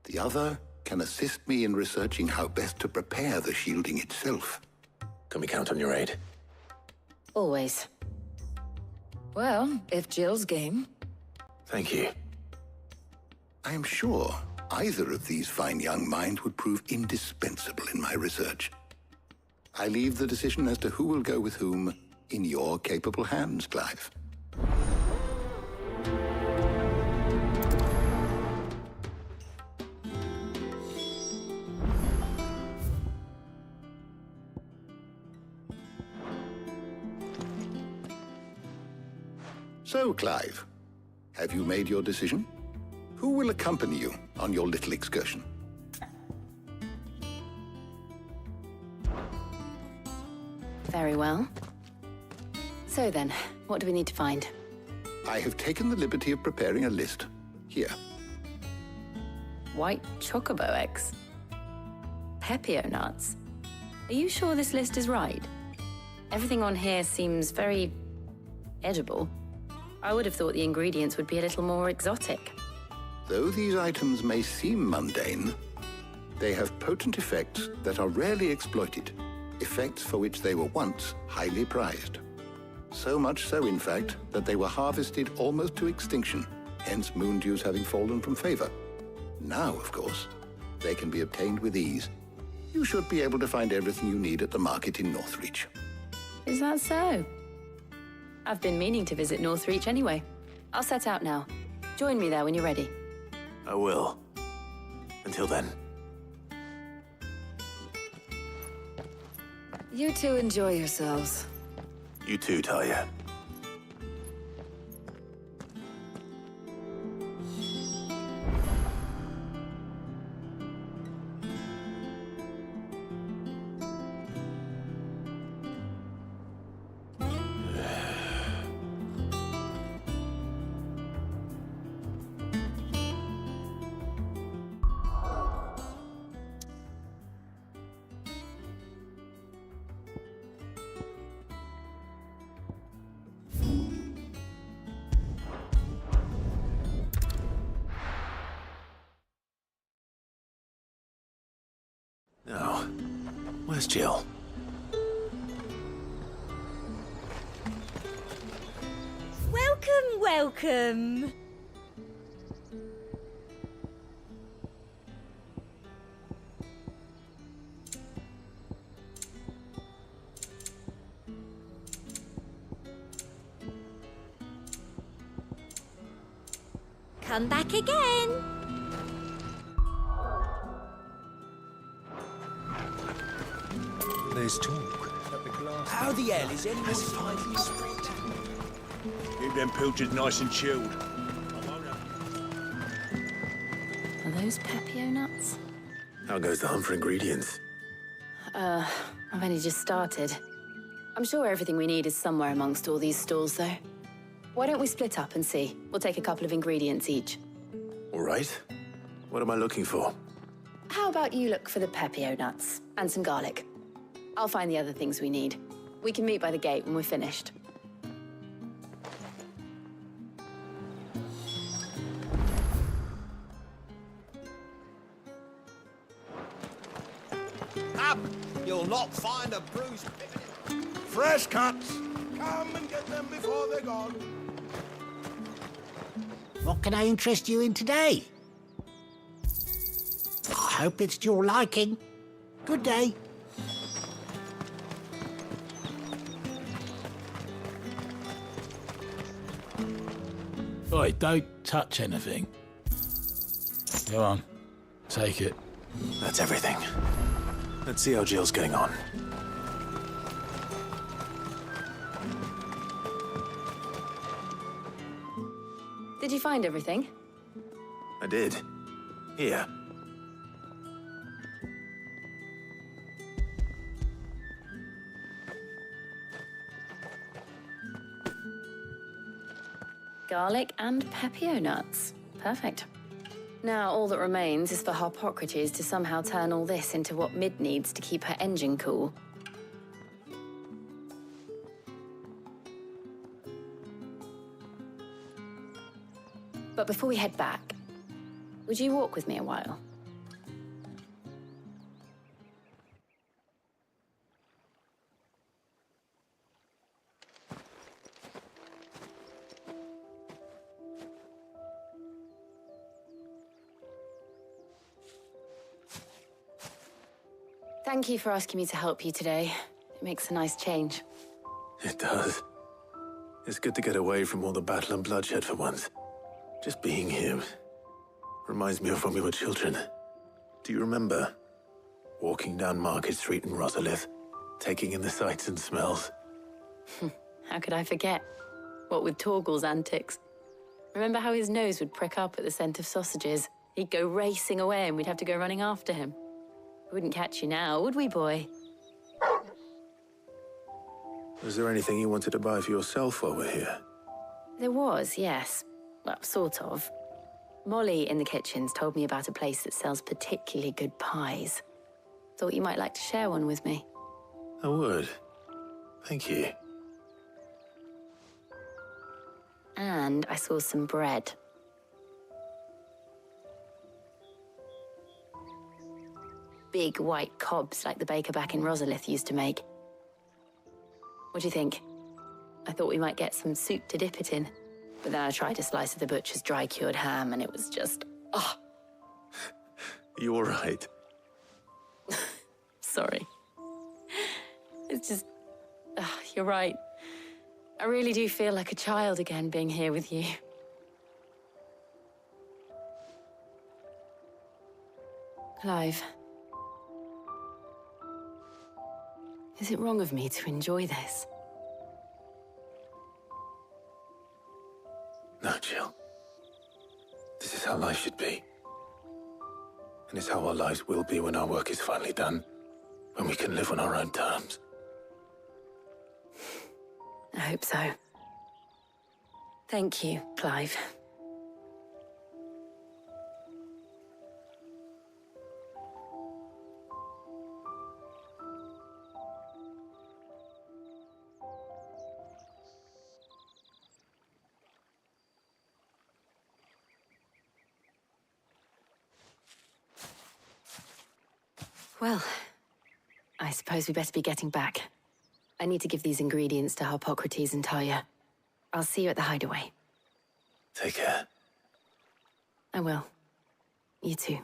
The other can assist me in researching how best to prepare the shielding itself. Can we count on your aid? Always. Well, if Jill's game. Thank you. I am sure either of these fine young minds would prove indispensable in my research. I leave the decision as to who will go with whom in your capable hands, Clive. So, Clive, have you made your decision? Who will accompany you on your little excursion? Very well. So then, what do we need to find? I have taken the liberty of preparing a list. Here. White chocobo eggs. Pepio nuts. Are you sure this list is right? Everything on here seems very edible. I would have thought the ingredients would be a little more exotic. Though these items may seem mundane, they have potent effects that are rarely exploited, effects for which they were once highly prized. So much so, in fact, that they were harvested almost to extinction, hence moon dews having fallen from favor. Now, of course, they can be obtained with ease. You should be able to find everything you need at the market in Northreach. Is that so? I've been meaning to visit Northreach anyway. I'll set out now. Join me there when you're ready. I will. Until then. You two enjoy yourselves. You too, Talia. Now, where's Jill? Welcome, welcome. Come back again. There's talk. How the hell is anyone finally sprint? Keep them pilchards nice and chilled. Are those Pepio nuts? How goes the hunt for ingredients? I've only just started. I'm sure everything we need is somewhere amongst all these stalls, though. Why don't we split up and see? We'll take a couple of ingredients each. All right. What am I looking for? How about you look for the Pepio nuts and some garlic? I'll find the other things we need. We can meet by the gate when we're finished. Up! You'll not find a bruised pippin. Fresh cuts! Come and get them before they're gone. What can I interest you in today? I hope it's to your liking. Good day. Oi, don't touch anything. Go on, take it. That's everything. Let's see how Jill's getting on. Did you find everything? I did. Here. Garlic and Pepio nuts. Perfect. Now all that remains is for Harpocrates to somehow turn all this into what Mid needs to keep her engine cool. But before we head back, would you walk with me a while? Thank you for asking me to help you today. It makes a nice change. It does. It's good to get away from all the battle and bloodshed for once. Just being here reminds me of when we were children. Do you remember walking down Market Street in Rosalith, taking in the sights and smells? How could I forget? What with Torgal's antics. Remember how his nose would prick up at the scent of sausages? He'd go racing away and we'd have to go running after him. We wouldn't catch you now, would we, boy? Was there anything you wanted to buy for yourself while we're here? There was, yes. Well, sort of. Molly in the kitchens told me about a place that sells particularly good pies. Thought you might like to share one with me. I would. Thank you. And I saw some bread. Big white cobs like the baker back in Rosalith used to make. What do you think? I thought we might get some soup to dip it in. But then I tried a slice of the butcher's dry-cured ham and it was just... oh. You all right? Sorry. It's just... you're right. I really do feel like a child again being here with you. Clive. Is it wrong of me to enjoy this? No, Jill. This is how life should be. And it's how our lives will be when our work is finally done. When we can live on our own terms. I hope so. Thank you, Clive. Well, I suppose we better be getting back. I need to give these ingredients to Harpocrates and Talia. I'll see you at the hideaway. Take care. I will. You too.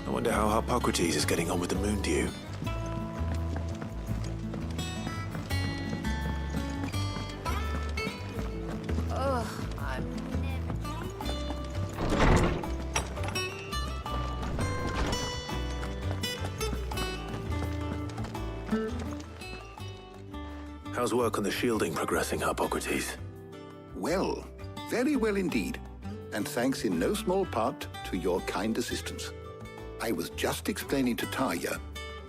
I wonder how Harpocrates is getting on with the moon dew. Oh, I'm How's work on the shielding progressing, Harpocrates? Well, very well indeed. And thanks in no small part to your kind assistance. I was just explaining to Talia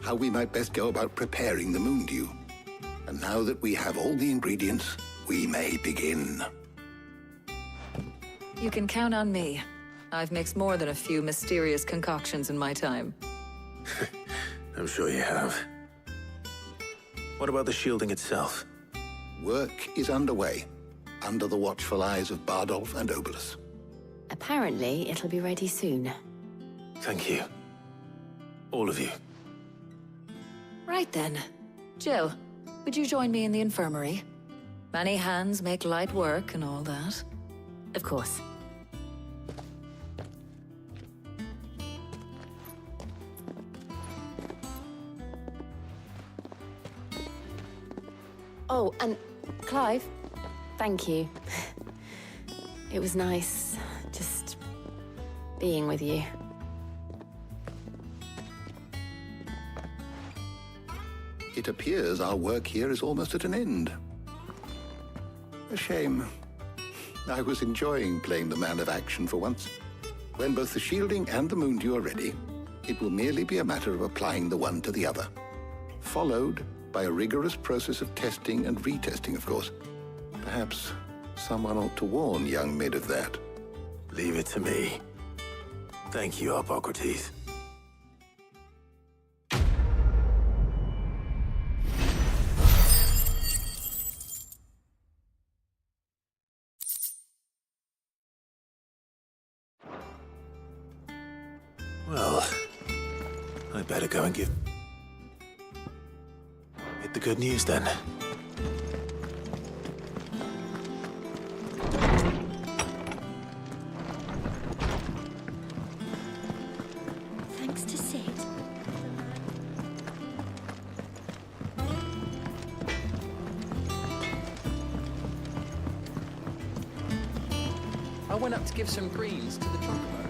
how we might best go about preparing the moon dew. And now that we have all the ingredients, we may begin. You can count on me. I've mixed more than a few mysterious concoctions in my time. I'm sure you have. What about the shielding itself? Work is underway, under the watchful eyes of Bardolph and Obolus. Apparently, it'll be ready soon. Thank you. All of you. Right then. Jill, would you join me in the infirmary? Many hands make light work and all that. Of course. Oh, and Clive, thank you. It was nice just being with you. It appears our work here is almost at an end. A shame. I was enjoying playing the man of action for once. When both the shielding and the moon dew are ready, it will merely be a matter of applying the one to the other. Followed by a rigorous process of testing and retesting, of course. Perhaps someone ought to warn young Mid of that. Leave it to me. Thank you, Hippocrates. Well, I better go and get the good news then. Thanks to Sid. I went up to give some greens to the chocobo.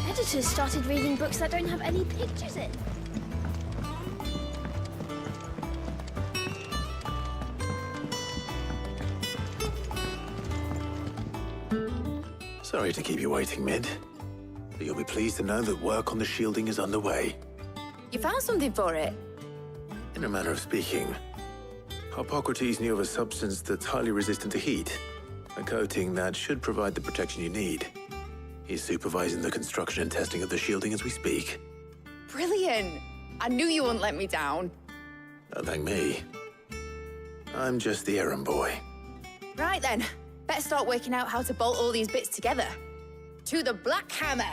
Editors started reading books that don't have any pictures in. Sorry to keep you waiting, Mid. But you'll be pleased to know that work on the shielding is underway. You found something for it? In a manner of speaking, Hippocrates knew of a substance that's highly resistant to heat, a coating that should provide the protection you need. He's supervising the construction and testing of the shielding as we speak. Brilliant! I knew you wouldn't let me down. Don't thank me. I'm just the errand boy. Right then, better start working out how to bolt all these bits together. To the Black Hammer!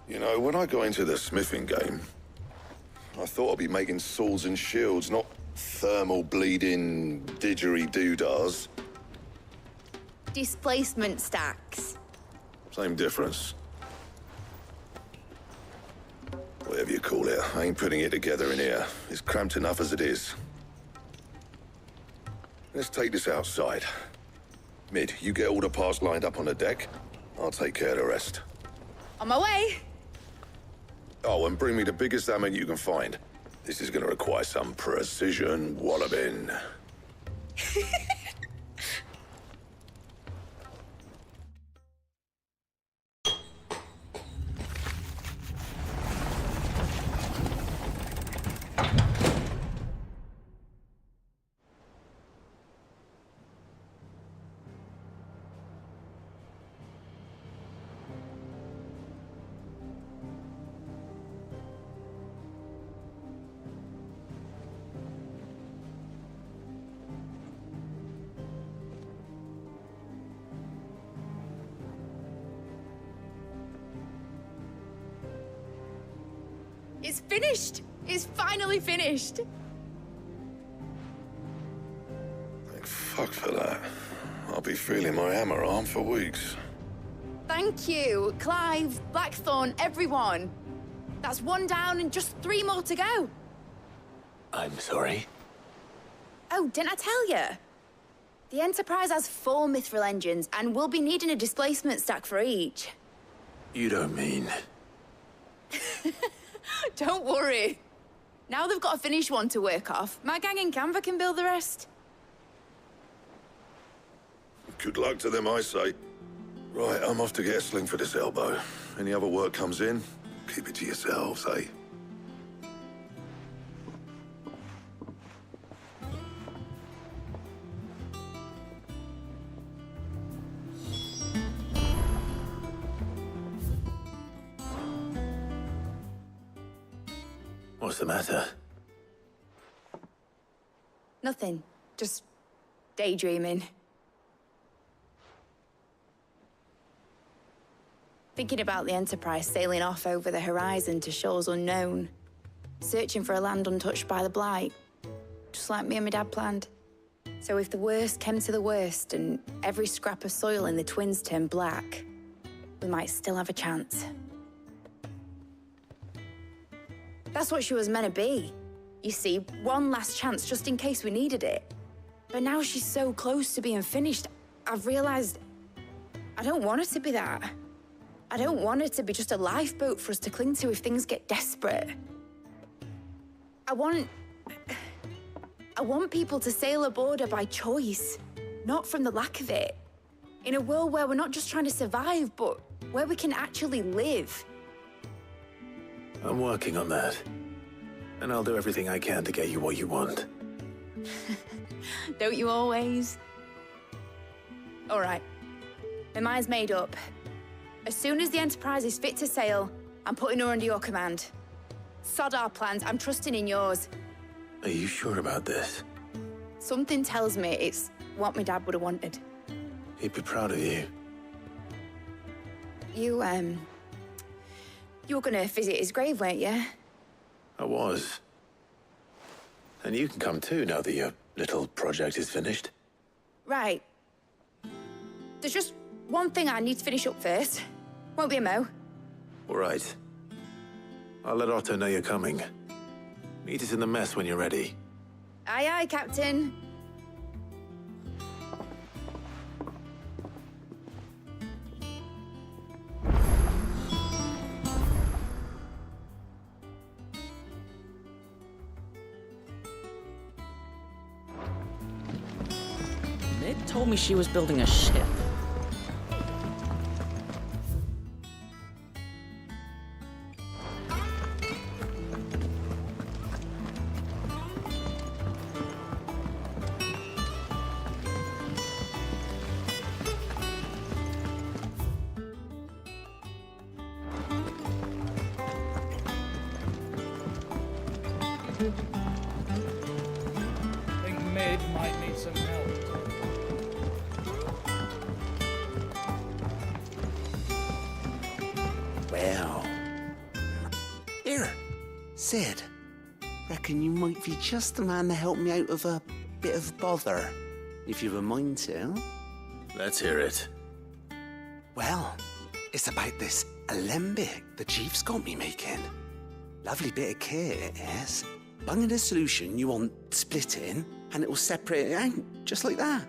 You know, when I got into the smithing game, I thought I'd be making swords and shields, not thermal bleeding didgeridoo-dahs. Displacement stacks. Same difference. Whatever you call it, I ain't putting it together in here. It's cramped enough as it is. Let's take this outside. Mid, you get all the parts lined up on the deck. I'll take care of the rest. On my way! Oh, and bring me the biggest hammer you can find. This is gonna require some precision walloping. It's finished! It's finally finished! Thank fuck for that. I'll be feeling my hammer arm for weeks. Thank you, Clive, Blackthorn, everyone. That's one down and just 3 more to go. I'm sorry. Oh, didn't I tell you? The Enterprise has 4 mithril engines, and we'll be needing a displacement stack for each. You don't mean... Don't worry. Now they've got a finished one to work off. My gang in Canva can build the rest. Good luck to them, I say. Right, I'm off to get a sling for this elbow. Any other work comes in, keep it to yourselves, eh? What's the matter? Nothing. Just daydreaming. Thinking about the Enterprise sailing off over the horizon to shores unknown. Searching for a land untouched by the Blight. Just like me and my dad planned. So if the worst came to the worst and every scrap of soil in the Twins turned black, we might still have a chance. That's what she was meant to be. You see, one last chance just in case we needed it. But now she's so close to being finished, I've realized I don't want her to be that. I don't want her to be just a lifeboat for us to cling to if things get desperate. I want people to sail a border by choice, not from the lack of it. In a world where we're not just trying to survive, but where we can actually live. I'm working on that. And I'll do everything I can to get you what you want. Don't you always? All right. My mind's made up. As soon as the Enterprise is fit to sail, I'm putting her under your command. Sod our plans, I'm trusting in yours. Are you sure about this? Something tells me it's what my dad would have wanted. He'd be proud of you. You were gonna visit his grave, weren't you? I was. And you can come too, now that your little project is finished. Right. There's just one thing I need to finish up first. Won't be a mo. All right. I'll let Otto know you're coming. Meet us in the mess when you're ready. Aye, aye, Captain. Meg told me she was building a ship. I think Mid might need some help. Well. Here, Sid. Reckon you might be just the man to help me out of a bit of bother, if you've a mind to. Let's hear it. Well, it's about this alembic the Chief's got me making. Lovely bit of kit, it is. Bung in a solution you want splitting, and it will separate it out, just like that.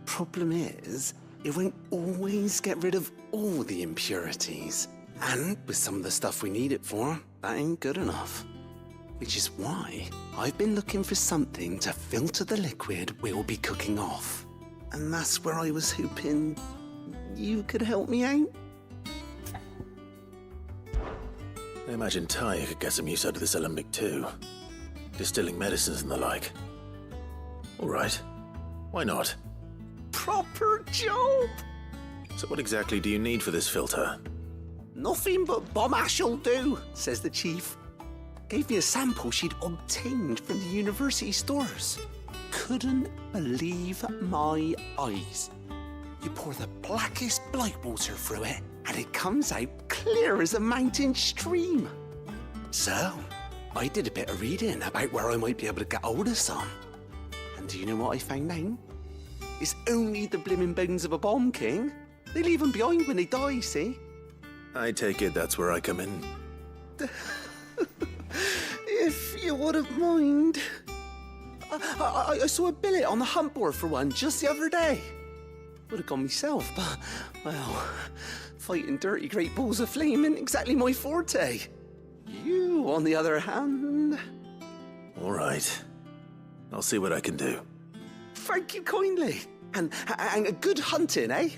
Problem is, it won't always get rid of all the impurities. And with some of the stuff we need it for, that ain't good enough. Which is why I've been looking for something to filter the liquid we'll be cooking off. And that's where I was hoping you could help me out. I imagine Ty could get some use out of this alembic too. Distilling medicines and the like. All right. Why not? Proper job! So what exactly do you need for this filter? Nothing but bomb ash'll do, says the Chief. Gave me a sample she'd obtained from the university stores. Couldn't believe my eyes. You pour the blackest blight water through it, and it comes out clear as a mountain stream. So, I did a bit of reading about where I might be able to get hold of some. And do you know what I found out? It's only the blimmin' bones of a bomb king. They leave them behind when they die, see? I take it that's where I come in. If you wouldn't mind. I saw a billet on the hunt board for one just the other day. Would have gone myself, but, well, fighting dirty great balls of flame isn't exactly my forte. You, on the other hand... All right. I'll see what I can do. Thank you kindly. And a good hunting, eh?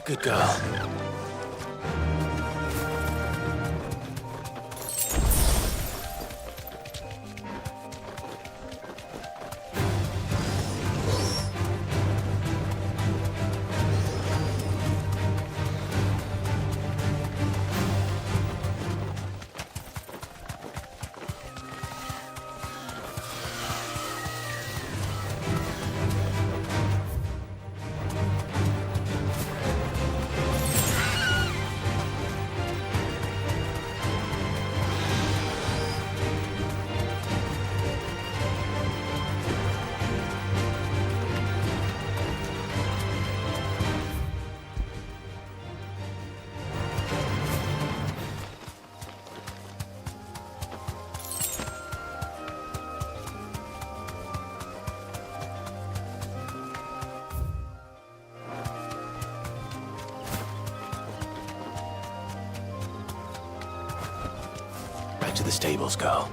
Good girl. Back to the stables, girl.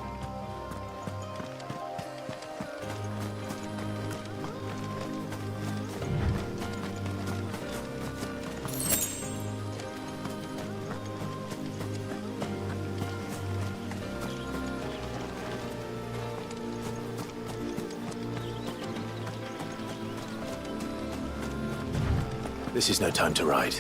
This is no time to ride.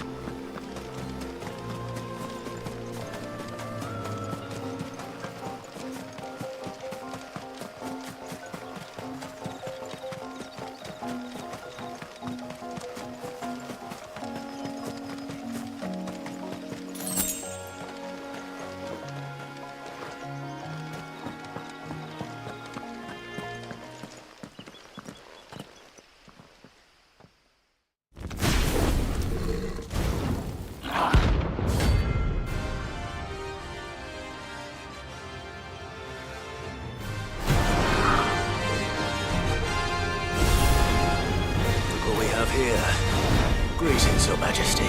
Here. Greetings, Your Majesty.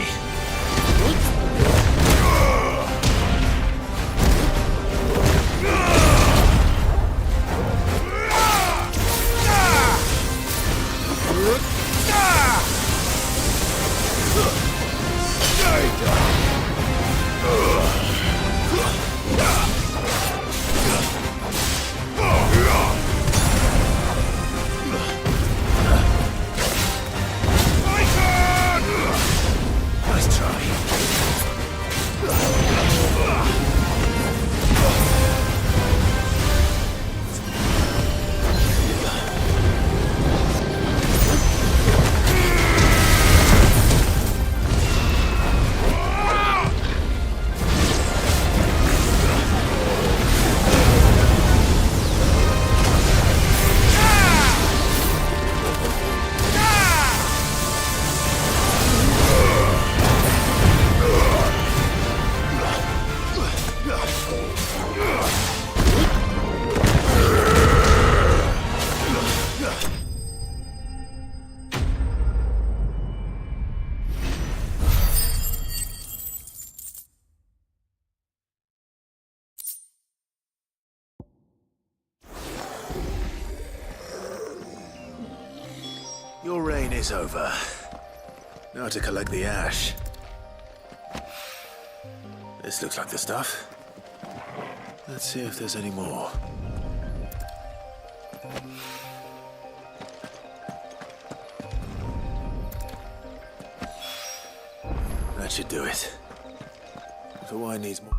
Your reign is over. Now to collect the ash. This looks like the stuff. Let's see if there's any more. That should do it. If the wine needs more...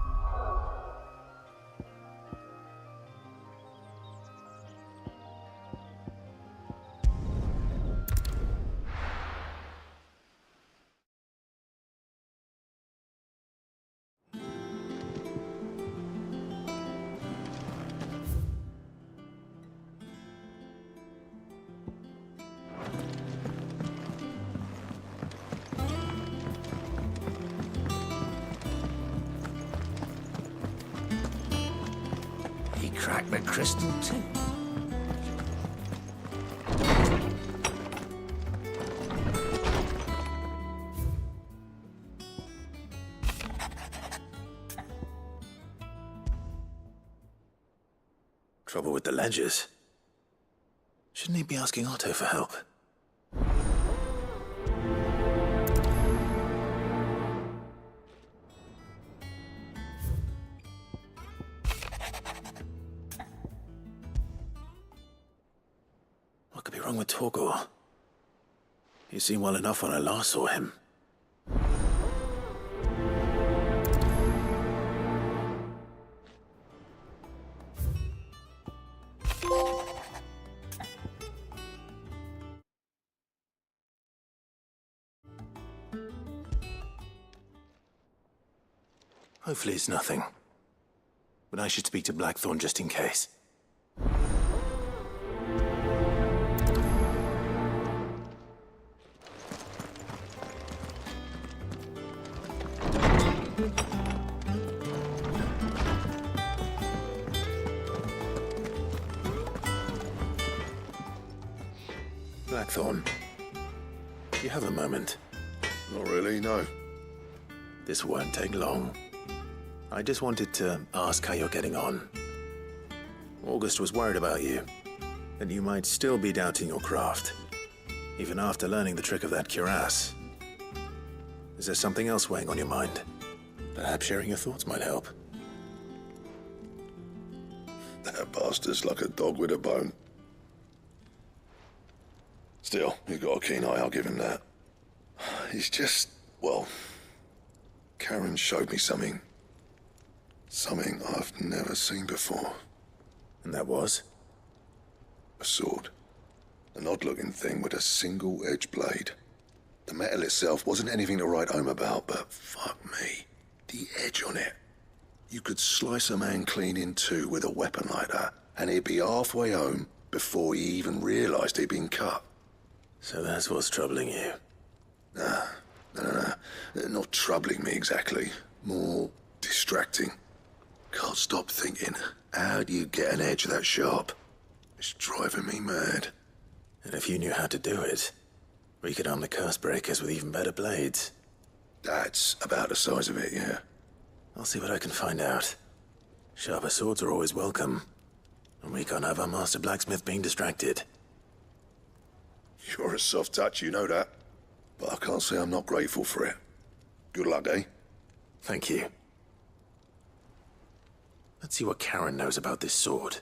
crack the crystal too. Trouble with the ledgers. Shouldn't he be asking Otto for help? What could be wrong with Torgor? He seemed well enough when I last saw him. Hopefully it's nothing. But I should speak to Blackthorn just in case. Blackthorn, do you have a moment? Not really, no. This won't take long. I just wanted to ask how you're getting on. August was worried about you, and you might still be doubting your craft, even after learning the trick of that cuirass. Is there something else weighing on your mind? Perhaps sharing your thoughts might help. That bastard's like a dog with a bone. Still, he's got a keen eye, I'll give him that. He's just, well, Karen showed me something. Something I've never seen before. And that was? A sword. An odd-looking thing with a single-edged blade. The metal itself wasn't anything to write home about, but fuck me. The edge on it. You could slice a man clean in two with a weapon like that, and he'd be halfway home before he even realised he'd been cut. So that's what's troubling you? Nah. Not troubling me exactly. More distracting. Can't stop thinking, how do you get an edge that sharp? It's driving me mad. And if you knew how to do it, we could arm the curse breakers with even better blades. That's about the size of it, yeah. I'll see what I can find out. Sharper swords are always welcome. And we can't have our master blacksmith being distracted. You're a soft touch, you know that. But I can't say I'm not grateful for it. Good luck, eh? Thank you. Let's see what Karen knows about this sword.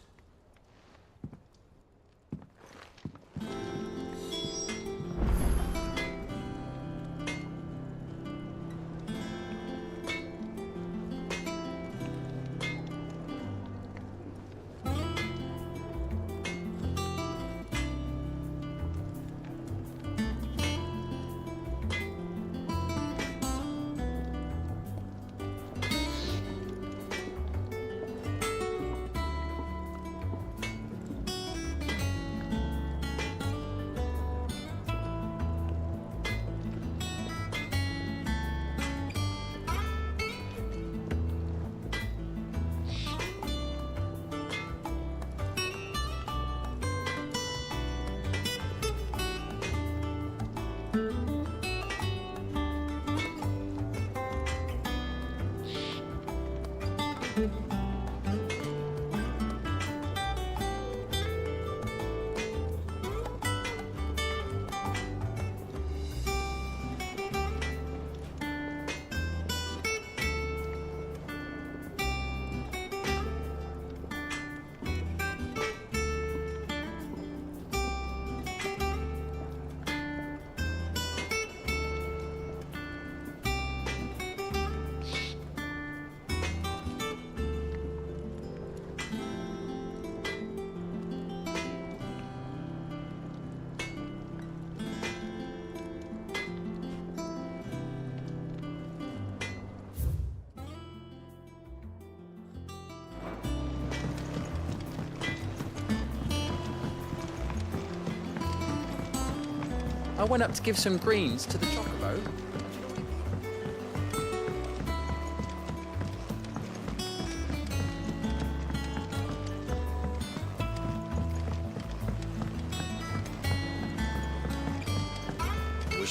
I went up to give some greens to the chocobo.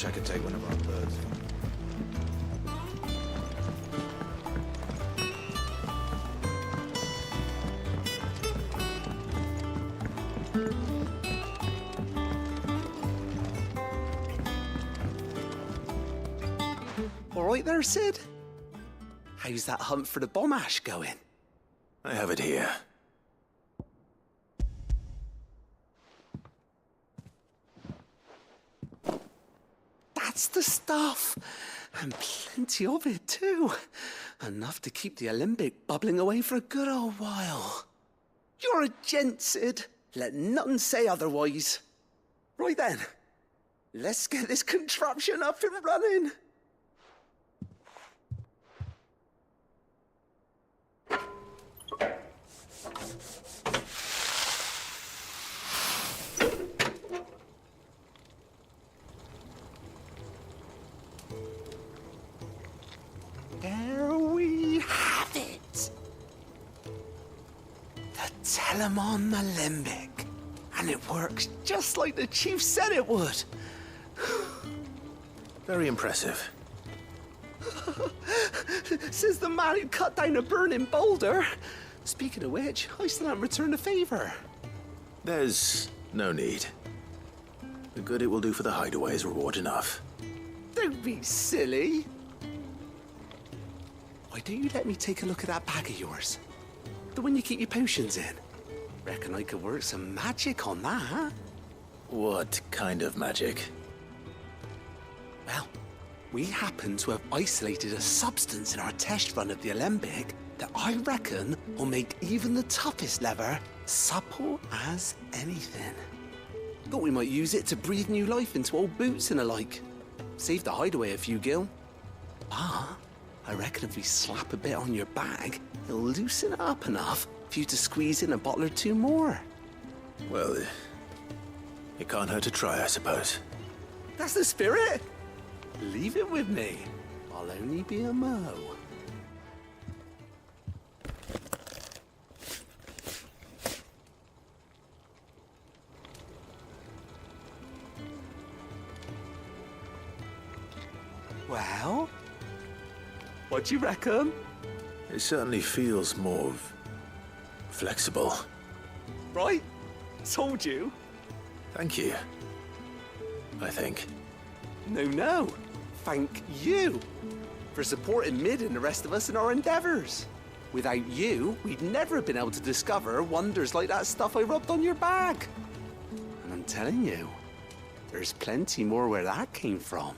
wish I could take one of our birds. All right there, Sid? How's that hunt for the bomb ash going? I have it here. That's the stuff. And plenty of it, too. Enough to keep the alembic bubbling away for a good old while. You're a gent, Sid. Let nothing say otherwise. Right then, let's get this contraption up and running. There we have it. The Telemon Alembic. And it works just like the chief said it would. Very impressive. Says the man who cut down a burning boulder. Speaking of which, I still haven't returned the favor. There's no need. The good it will do for the hideaway is reward enough. Don't be silly. Why don't you let me take a look at that bag of yours? The one you keep your potions in. Reckon I could work some magic on that. What kind of magic? Well, we happen to have isolated a substance in our test run of the alembic that I reckon will make even the toughest leather supple as anything. Thought we might use it to breathe new life into old boots and the like. Save the hideaway a few gil. Ah, I reckon if we slap a bit on your bag, it'll loosen it up enough for you to squeeze in a bottle or two more. Well, it can't hurt to try, I suppose. That's the spirit. Leave it with me. I'll only be a mo. Well, what do you reckon? It certainly feels more flexible. Right? Told you. Thank you. I think. No. Thank you for supporting Mid and the rest of us in our endeavors. Without you, we'd never have been able to discover wonders like that stuff I rubbed on your bag. And I'm telling you, there's plenty more where that came from.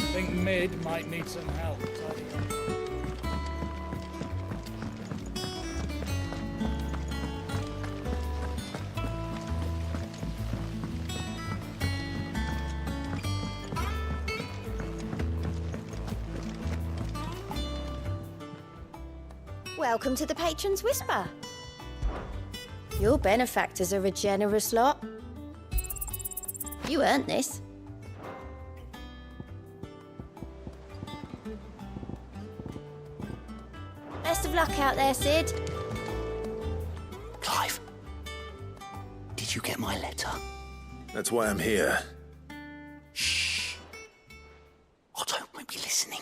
I think Mid might need some help. Welcome to the Patron's Whisper. Your benefactors are a generous lot. You earned this. Best of luck out there, Sid. Clive, did you get my letter? That's why I'm here. Shh. Otto might be listening.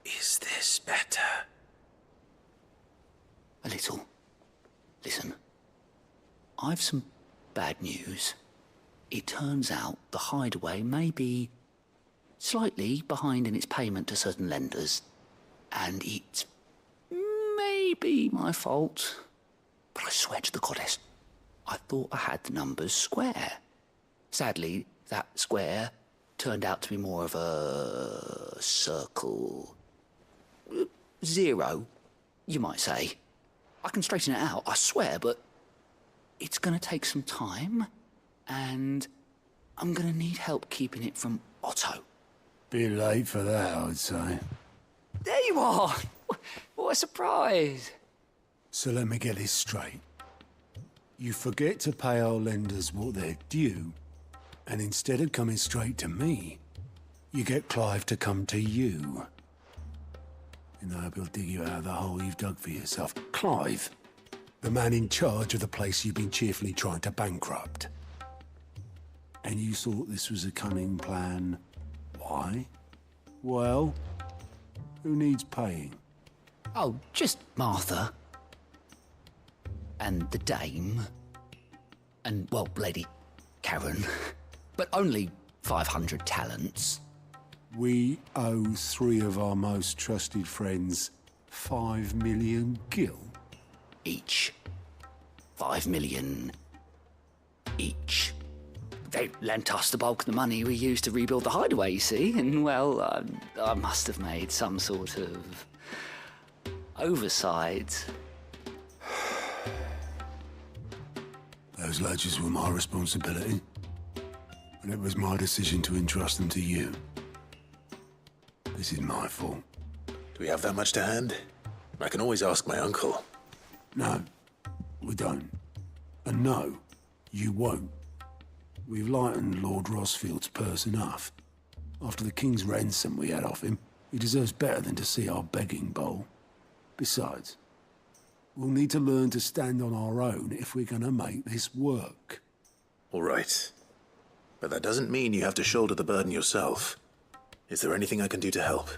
Is this better? A little. Listen, I've some bad news. It turns out the hideaway may be slightly behind in its payment to certain lenders, and it may be my fault. But I swear to the goddess, I thought I had the numbers square. Sadly, that square turned out to be more of a circle. 0, you might say. I can straighten it out, I swear, but it's gonna take some time, and I'm gonna need help keeping it from Otto. Bit late for that, I would say. There you are! What a surprise! So let me get this straight. You forget to pay our lenders what they're due, and instead of coming straight to me, you get Clive to come to you. And I hope he'll dig you out of the hole you've dug for yourself. Clive, the man in charge of the place you've been cheerfully trying to bankrupt. And you thought this was a cunning plan. Why? Well, who needs paying? Oh, just Martha. And the dame. And, well, Lady Karen. But only 500 talents. We owe 3 of our most trusted friends 5 million gil. Each. 5 million each. They lent us the bulk of the money we used to rebuild the hideaway, you see, and, well, I must have made some sort of oversight. Those ledgers were my responsibility, and it was my decision to entrust them to you. This is my fault. Do we have that much to hand? I can always ask my uncle. No, we don't. And no, you won't. We've lightened Lord Rosfield's purse enough. After the king's ransom we had off him, he deserves better than to see our begging bowl. Besides, we'll need to learn to stand on our own if we're gonna make this work. All right. But that doesn't mean you have to shoulder the burden yourself. Is there anything I can do to help?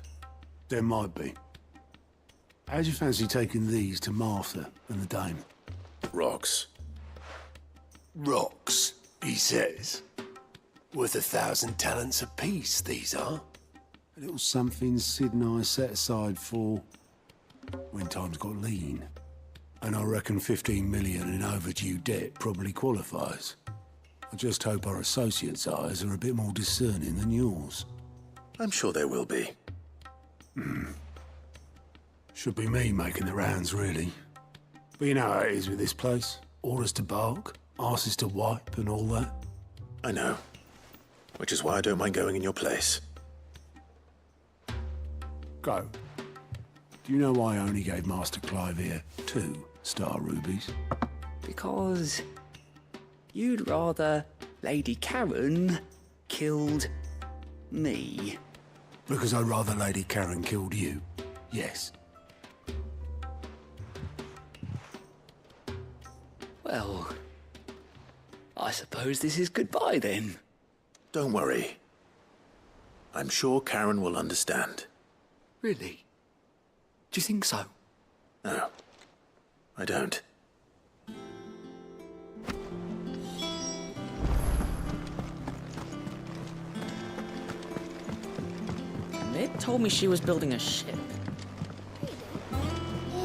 There might be. How'd you fancy taking these to Martha and the dame? Rocks. Rocks, he says. Worth 1,000 talents apiece, these are. A little something Sid and I set aside for when times got lean. And I reckon 15 million in overdue debt probably qualifies. I just hope our associates' eyes are a bit more discerning than yours. I'm sure there will be. Should be me making the rounds, really. But you know how it is with this place. Orders to bark, arses to wipe, and all that. I know. Which is why I don't mind going in your place. Go. Do you know why I only gave Master Clive here 2 star rubies? Because you'd rather Lady Karen killed me. Because I'd rather Lady Karen killed you. Yes. Well, I suppose this is goodbye then. Don't worry. I'm sure Karen will understand. Really? Do you think so? No, I don't. Ned told me she was building a ship.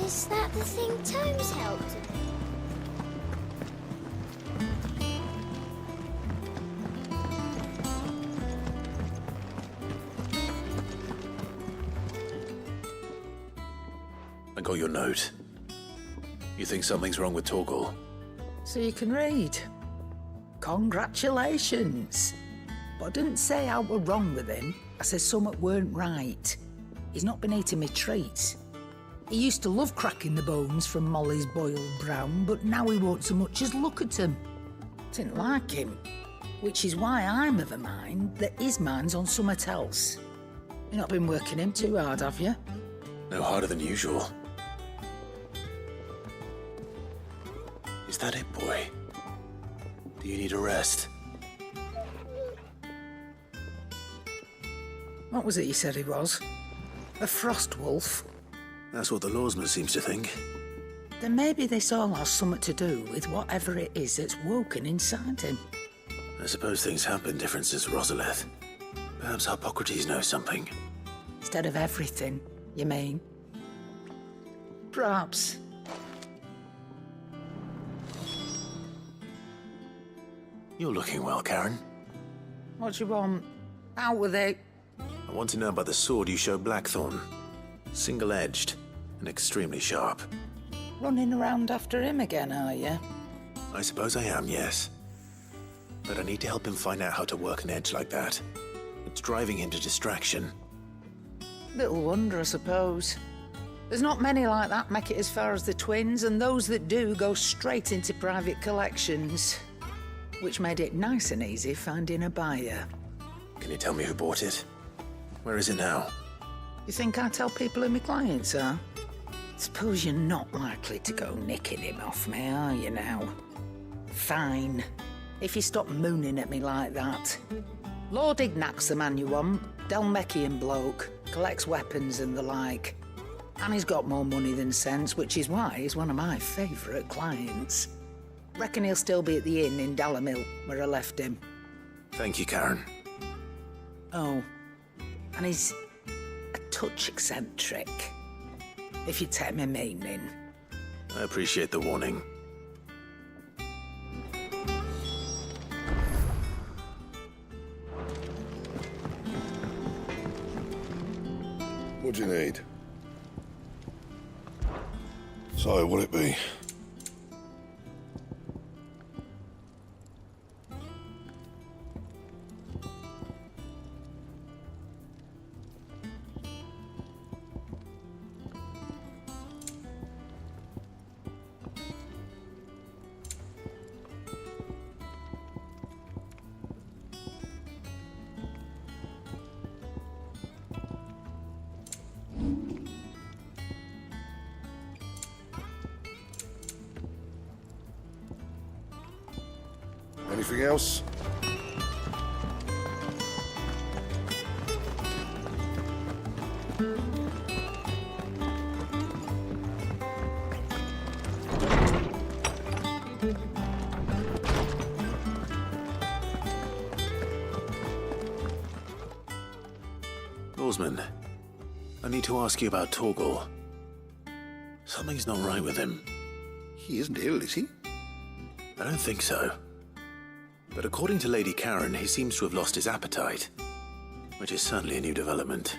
Is that the thing Tomes helped with? I got your note. You think something's wrong with Torgal? So you can read. Congratulations. But I didn't say I were wrong with him. I said something weren't right. He's not been eating me treats. He used to love cracking the bones from Molly's boiled brown, but now he won't so much as look at him. Didn't like him. Which is why I'm of a mind that his mind's on something else. You've not been working him too hard, have you? No harder than usual. Is that it, boy? Do you need a rest? What was it you said he was? A frost wolf? That's what the lawsman seems to think. Then maybe this all has something to do with whatever it is that's woken inside him. I suppose things have been different since Rosalith. Perhaps Hippocrates knows something. Instead of everything, you mean? Perhaps. You're looking well, Karen. What do you want? Out with it. I want to know about the sword you showed Blackthorn. Single-edged and extremely sharp. Running around after him again, are you? I suppose I am, yes. But I need to help him find out how to work an edge like that. It's driving him to distraction. Little wonder, I suppose. There's not many like that make it as far as the twins, and those that do go straight into private collections. Which made it nice and easy finding a buyer. Can you tell me who bought it? Where is it now? You think I tell people who my clients are? Suppose you're not likely to go nicking him off me, are you now? Fine. If you stop mooning at me like that. Lord Ignac's the man you want. Dalmekian bloke. Collects weapons and the like. And he's got more money than sense, which is why he's one of my favourite clients. Reckon he'll still be at the inn in Dalamil, where I left him. Thank you, Karen. Oh, and he's a touch eccentric, if you take my meaning. I appreciate the warning. What do you need? So, what'd it be? Anything else? Oarsman, I need to ask you about Torgal. Something's not right with him. He isn't ill, is he? I don't think so. But according to Lady Karen, he seems to have lost his appetite, which is certainly a new development.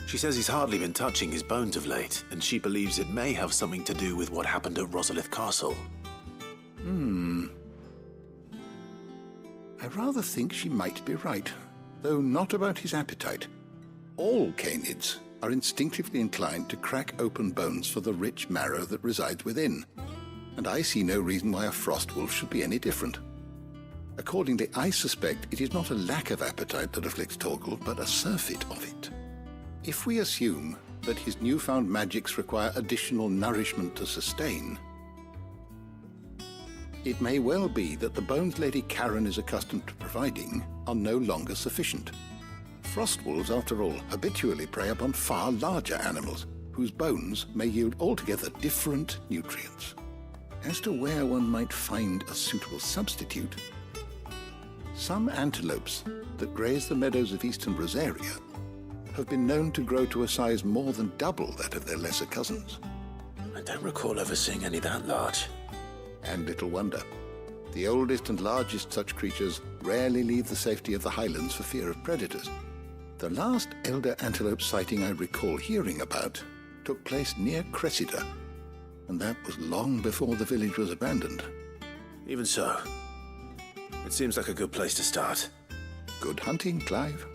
She says he's hardly been touching his bones of late, and she believes it may have something to do with what happened at Rosalith Castle. I rather think she might be right, though not about his appetite. All canids are instinctively inclined to crack open bones for the rich marrow that resides within, and I see no reason why a frostwolf should be any different. Accordingly, I suspect it is not a lack of appetite that afflicts Torgal, but a surfeit of it. If we assume that his newfound magics require additional nourishment to sustain, it may well be that the bones Lady Karen is accustomed to providing are no longer sufficient. Frostwolves, after all, habitually prey upon far larger animals, whose bones may yield altogether different nutrients. As to where one might find a suitable substitute, some antelopes that graze the meadows of eastern Rosaria have been known to grow to a size more than double that of their lesser cousins. I don't recall ever seeing any that large. And little wonder. The oldest and largest such creatures rarely leave the safety of the highlands for fear of predators. The last elder antelope sighting I recall hearing about took place near Cressida, and that was long before the village was abandoned. Even so, it seems like a good place to start. Good hunting, Clive.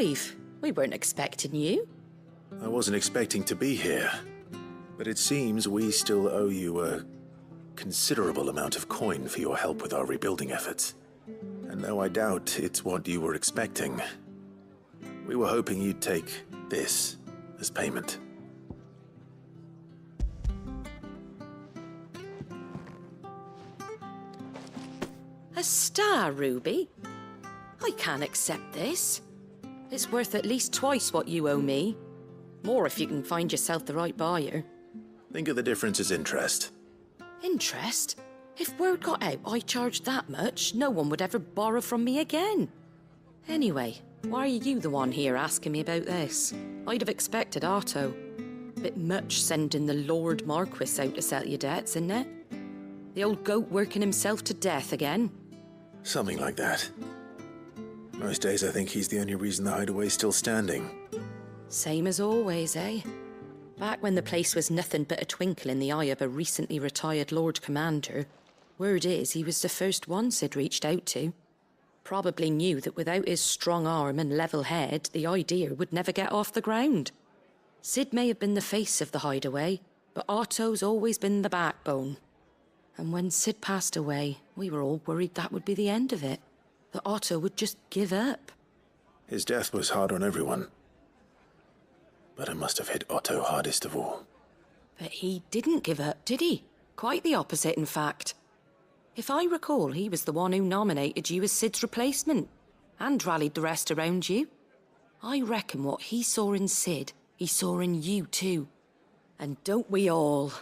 alive. We weren't expecting you. I wasn't expecting to be here, but it seems we still owe you a considerable amount of coin for your help with our rebuilding efforts. And though I doubt it's what you were expecting, we were hoping you'd take this as payment. A star ruby? I can't accept this. It's worth at least twice what you owe me. More if you can find yourself the right buyer. Think of the difference as interest. Interest? If word got out I charged that much, no one would ever borrow from me again. Anyway, why are you the one here asking me about this? I'd have expected Otto. Bit much sending the Lord Marquis out to settle your debts, isn't it? The old goat working himself to death again. Something like that. Most days I think he's the only reason the hideaway's still standing. Same as always, eh? Back when the place was nothing but a twinkle in the eye of a recently retired Lord Commander, word is he was the first one Sid reached out to. Probably knew that without his strong arm and level head, the idea would never get off the ground. Sid may have been the face of the hideaway, but Otto's always been the backbone. And when Sid passed away, we were all worried that would be the end of it. That Otto would just give up. His death was hard on everyone. But it must have hit Otto hardest of all. But he didn't give up, did he? Quite the opposite, in fact. If I recall, he was the one who nominated you as Sid's replacement, and rallied the rest around you. I reckon what he saw in Sid, he saw in you too. And don't we all?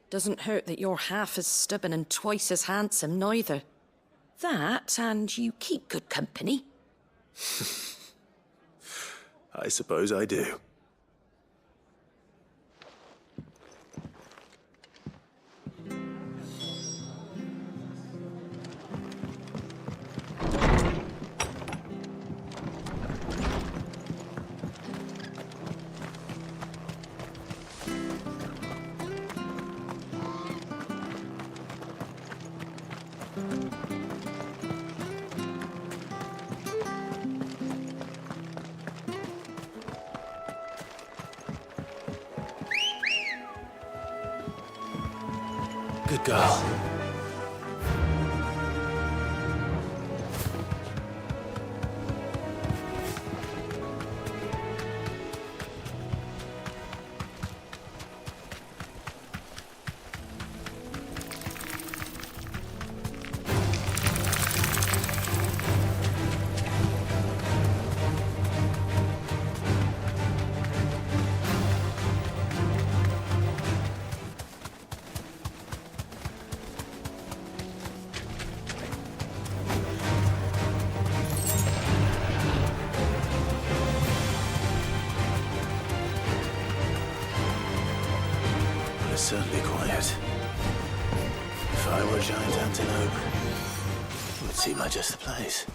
Doesn't hurt that you're half as stubborn and twice as handsome, neither. That, and you keep good company. I suppose I do. Good girl. It's certainly quiet. If I were a giant antelope, it would seem like just the place.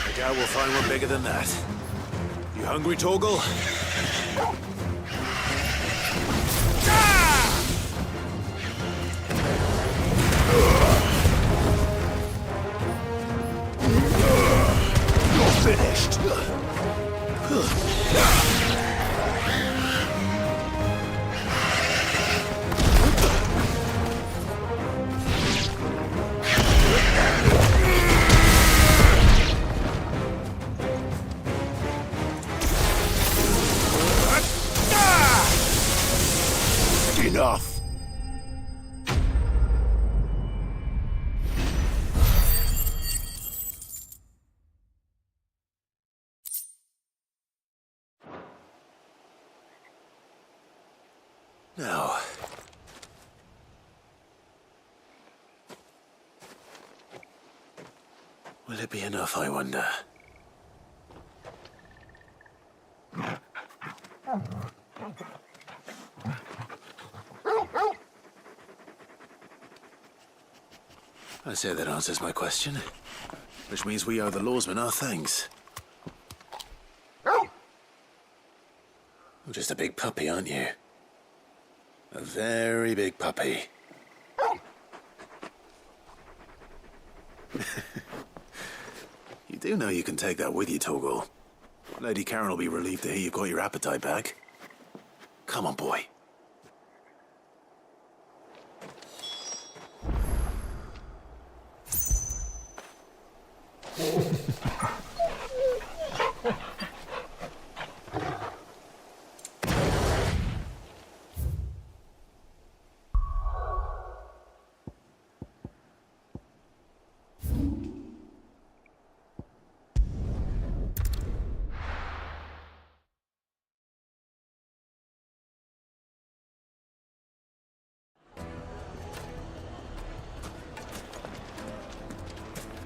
I doubt we'll find one bigger than that. You hungry, Torgal? Finished. Enough. Now, will it be enough, I wonder? I say that answers my question, which means we owe the lawsman our thanks. You're just a big puppy, aren't you? A very big puppy. You do know you can take that with you, Torgal. Lady Karen will be relieved to hear you've got your appetite back. Come on, boy.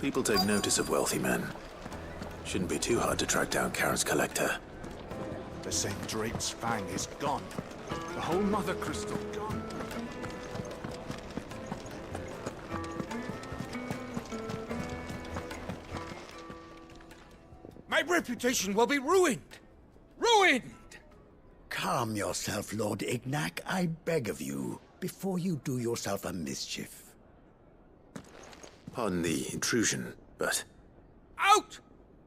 People take notice of wealthy men. Shouldn't be too hard to track down Karen's collector. The St. Drake's Fang is gone. The whole Mother Crystal gone. My reputation will be ruined! Ruined! Calm yourself, Lord Ignac, I beg of you, before you do yourself a mischief. Pardon the intrusion, but... Out!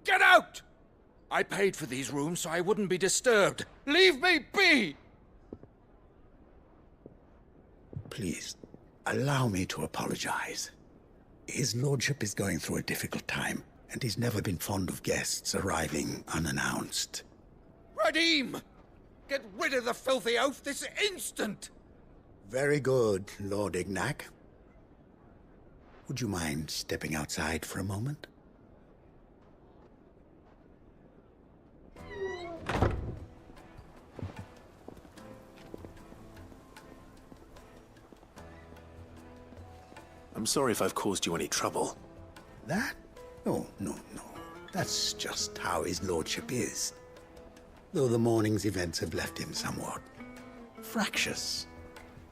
Get out! I paid for these rooms so I wouldn't be disturbed. Leave me be! Please, allow me to apologize. His lordship is going through a difficult time, and he's never been fond of guests arriving unannounced. Radim! Get rid of the filthy oaf this instant! Very good, Lord Ignac. Would you mind stepping outside for a moment? I'm sorry if I've caused you any trouble. That? Oh, no. That's just how his lordship is. Though the morning's events have left him somewhat fractious.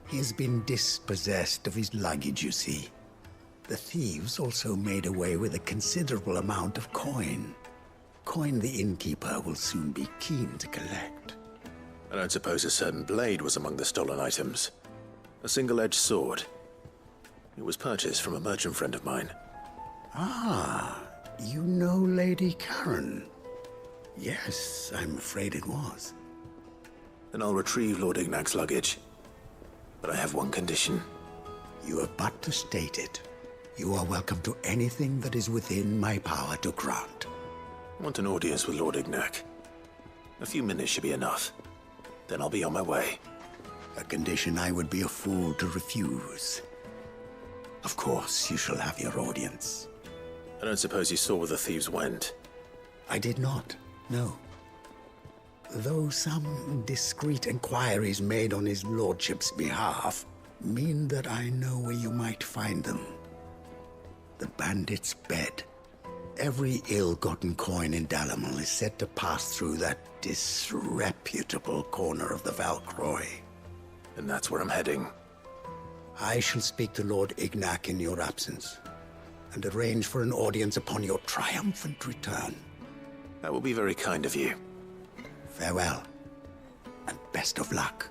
He has been dispossessed of his luggage, you see. The thieves also made away with a considerable amount of coin. Coin the innkeeper will soon be keen to collect. I don't suppose a certain blade was among the stolen items. A single-edged sword. It was purchased from a merchant friend of mine. Ah, you know Lady Karen. Yes, I'm afraid it was. Then I'll retrieve Lord Ignac's luggage. But I have one condition. You have but to state it. You are welcome to anything that is within my power to grant. I want an audience with Lord Ignac. A few minutes should be enough. Then I'll be on my way. A condition I would be a fool to refuse. Of course, you shall have your audience. I don't suppose you saw where the thieves went? I did not, no. Though some discreet inquiries made on his lordship's behalf mean that I know where you might find them. The bandit's bed. Every ill-gotten coin in Dalamel is said to pass through that disreputable corner of the Valcroy. And that's where I'm heading. I shall speak to Lord Ignac in your absence, and arrange for an audience upon your triumphant return. That will be very kind of you. Farewell, and best of luck.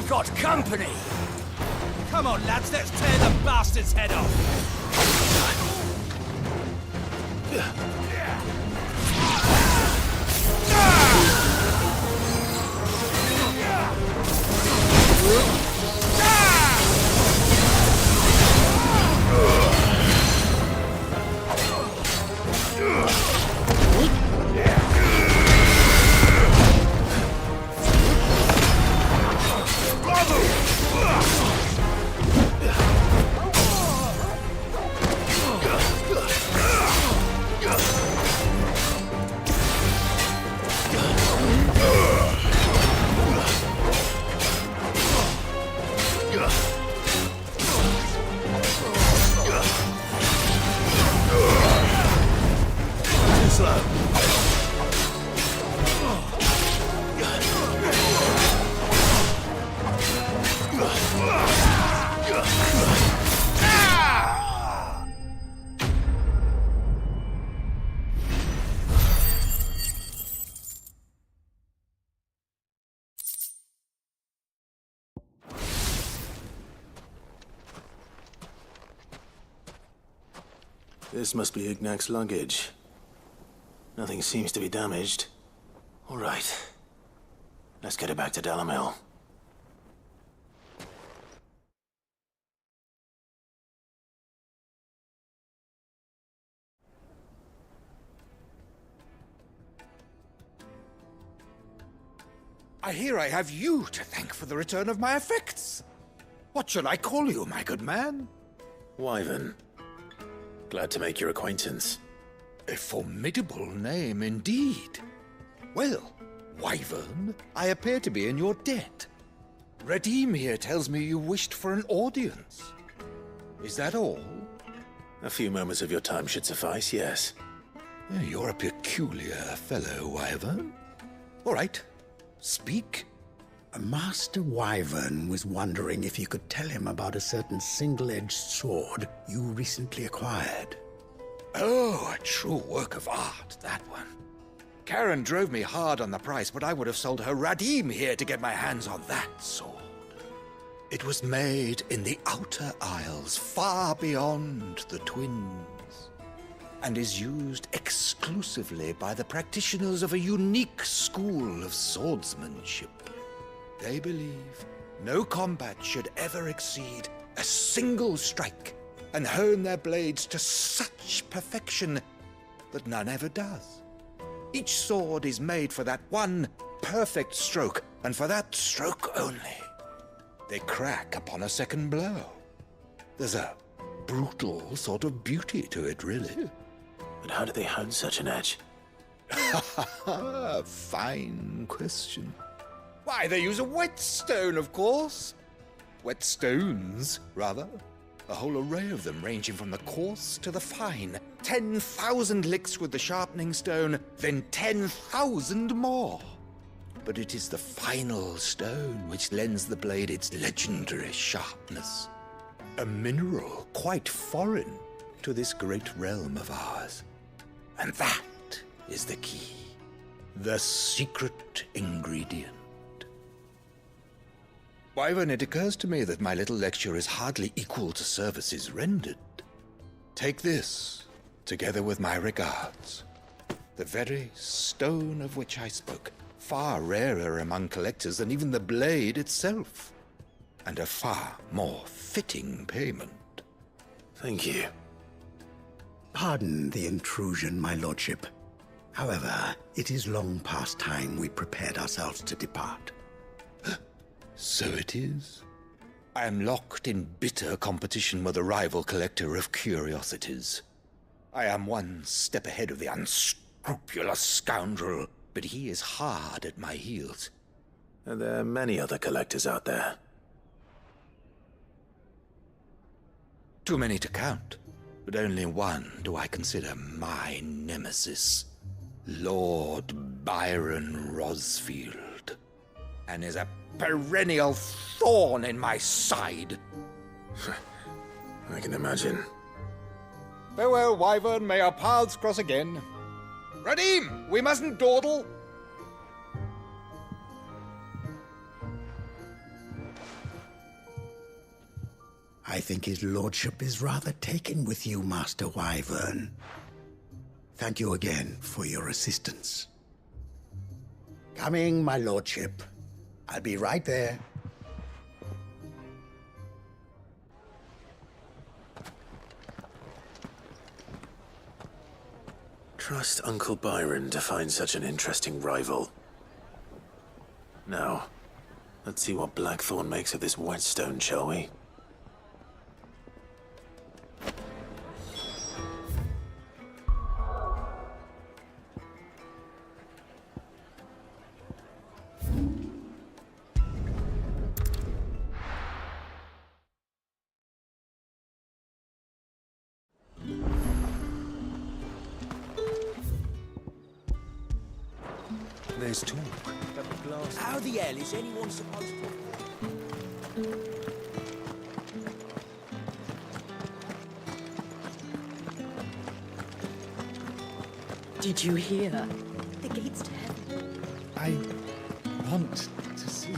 We've got company! Come on, lads, let's tear the bastard's head off! This must be Ignac's luggage. Nothing seems to be damaged. All right. Let's get it back to Delamil. I hear I have you to thank for the return of my effects. What shall I call you, my good man? Wyvern. Glad to make your acquaintance. A formidable name indeed. Well, Wyvern, I appear to be in your debt. Redeem here tells me you wished for an audience. Is that all? A few moments of your time should suffice, yes. You're a peculiar fellow, Wyvern. All right, speak. Master Wyvern was wondering if you could tell him about a certain single-edged sword you recently acquired. Oh, a true work of art, that one. Karen drove me hard on the price, but I would have sold her Radim here to get my hands on that sword. It was made in the Outer Isles, far beyond the Twins, and is used exclusively by the practitioners of a unique school of swordsmanship. They believe no combat should ever exceed a single strike, and hone their blades to such perfection that none ever does. Each sword is made for that one perfect stroke, and for that stroke only. They crack upon a second blow. There's a brutal sort of beauty to it, really. But how do they hone such an edge? Fine question. Why, they use a whetstone, of course. Whetstones, rather. A whole array of them, ranging from the coarse to the fine. 10,000 licks with the sharpening stone, then 10,000 more. But it is the final stone which lends the blade its legendary sharpness. A mineral quite foreign to this great realm of ours. And that is the key. The secret ingredient. Wyvern, it occurs to me that my little lecture is hardly equal to services rendered. Take this, together with my regards. The very stone of which I spoke, far rarer among collectors than even the blade itself, and a far more fitting payment. Thank you. Pardon the intrusion, my lordship. However, it is long past time we prepared ourselves to depart. So it is. I am locked in bitter competition with a rival collector of curiosities. I am one step ahead of the unscrupulous scoundrel, but he is hard at my heels. Are there many other collectors out there? Too many to count, but only one do I consider my nemesis. Lord Byron Rosfield, and is a perennial thorn in my side. I can imagine. Farewell, Wyvern. May our paths cross again. Radim, we mustn't dawdle. I think his lordship is rather taken with you, Master Wyvern. Thank you again for your assistance. Coming, my lordship. I'll be right there. Trust Uncle Byron to find such an interesting rival. Now, let's see what Blackthorn makes of this whetstone, shall we? There's talk. How the hell is anyone supposed to... Did you hear? The gates to heaven. I want to see you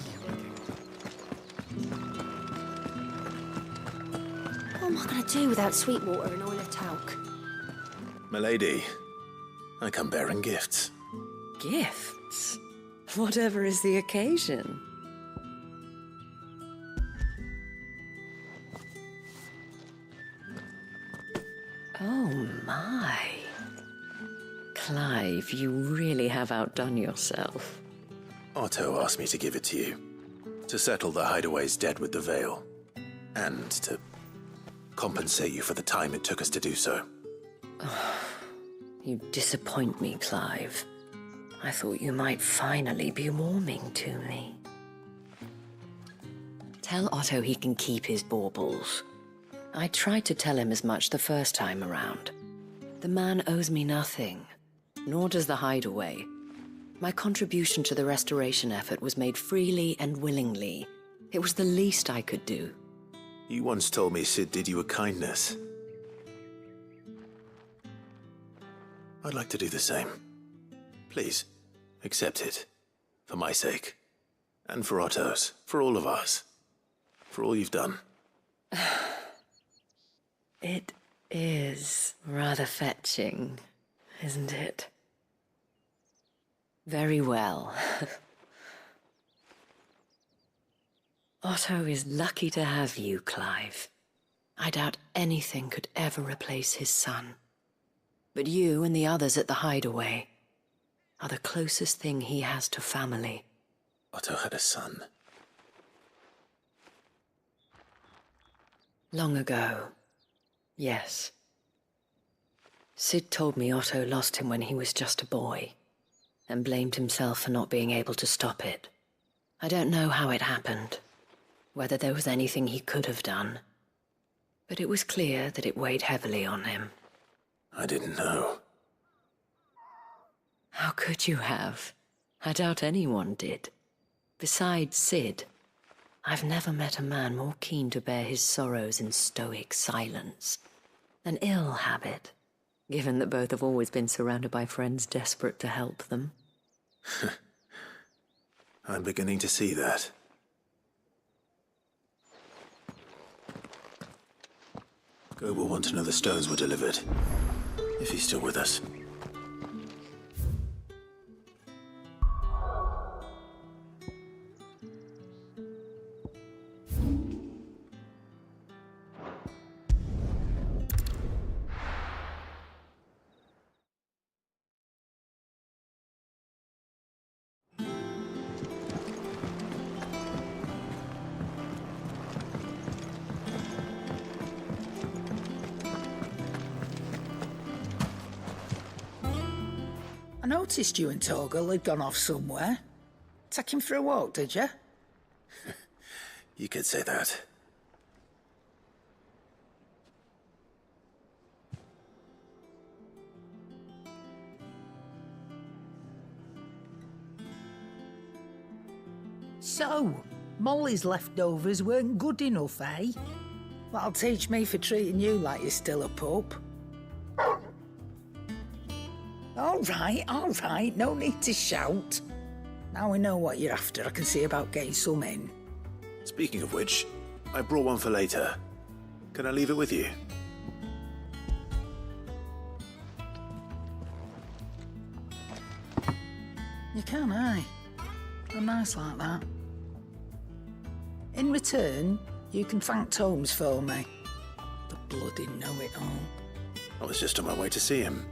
What am I going to do without Sweetwater and Oiler Talc? Milady, I come bearing gifts. Gifts? Whatever is the occasion. Oh my. Clive, you really have outdone yourself. Otto asked me to give it to you. To settle the Hideaway's debt with the Veil. And to compensate you for the time it took us to do so. You disappoint me, Clive. I thought you might finally be warming to me. Tell Otto he can keep his baubles. I tried to tell him as much the first time around. The man owes me nothing, nor does the Hideaway. My contribution to the restoration effort was made freely and willingly. It was the least I could do. You once told me Sid did you a kindness. I'd like to do the same. Please, accept it. For my sake. And for Otto's. For all of us. For all you've done. It is rather fetching, isn't it? Very well. Otto is lucky to have you, Clive. I doubt anything could ever replace his son. But you and the others at the Hideaway are the closest thing he has to family. Otto had a son. Long ago, yes. Sid told me Otto lost him when he was just a boy, and blamed himself for not being able to stop it. I don't know how it happened, whether there was anything he could have done, but it was clear that it weighed heavily on him. I didn't know. How could you have? I doubt anyone did. Besides Sid, I've never met a man more keen to bear his sorrows in stoic silence. An ill habit, given that both have always been surrounded by friends desperate to help them. I'm beginning to see that. Gob will want to know the stones were delivered. If he's still with us. I noticed you and Torgal had gone off somewhere. Take him for a walk, did you? You could say that. So, Molly's leftovers weren't good enough, eh? That'll teach me for treating you like you're still a pup. All right, no need to shout. Now we know what you're after, I can see about getting some in. Speaking of which, I brought one for later. Can I leave it with you? You can, aye. I'm nice like that. In return, you can thank Tomes for me. The bloody know-it-all. I was just on my way to see him.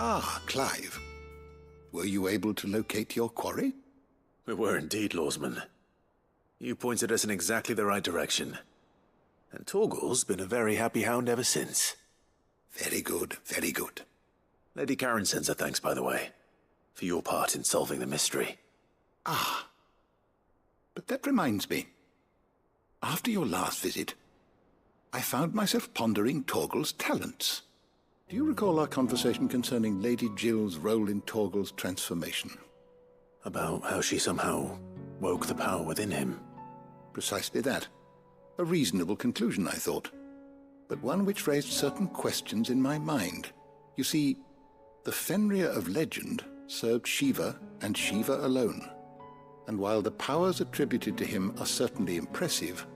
Ah, Clive. Were you able to locate your quarry? We were indeed, Lawsman. You pointed us in exactly the right direction. And Torgal's been a very happy hound ever since. Very good, very good. Lady Karen sends her thanks, by the way, for your part in solving the mystery. Ah. But that reminds me. After your last visit, I found myself pondering Torgal's talents. Do you recall our conversation concerning Lady Jill's role in Torgal's transformation? About how she somehow woke the power within him. Precisely that. A reasonable conclusion, I thought, but one which raised certain questions in my mind. You see, the Fenrir of legend served Shiva and Shiva alone, and while the powers attributed to him are certainly impressive,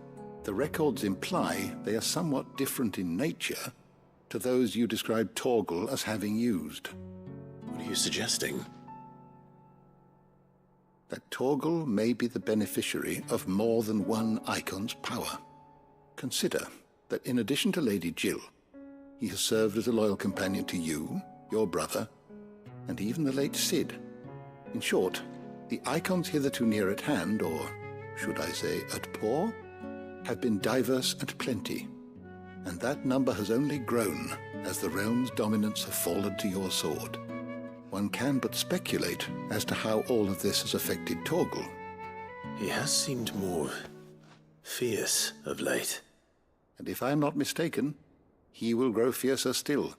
the records imply they are somewhat different in nature to those you described Torgal as having used. What are you suggesting? That Torgal may be the beneficiary of more than one icon's power. Consider that in addition to Lady Jill, he has served as a loyal companion to you, your brother, and even the late Cid. In short, the icons hitherto near at hand, or should I say at paw, have been diverse and plenty, and that number has only grown as the realm's dominance have fallen to your sword. One can but speculate as to how all of this has affected Torgal. He has seemed more fierce of late. And if I am not mistaken, he will grow fiercer still.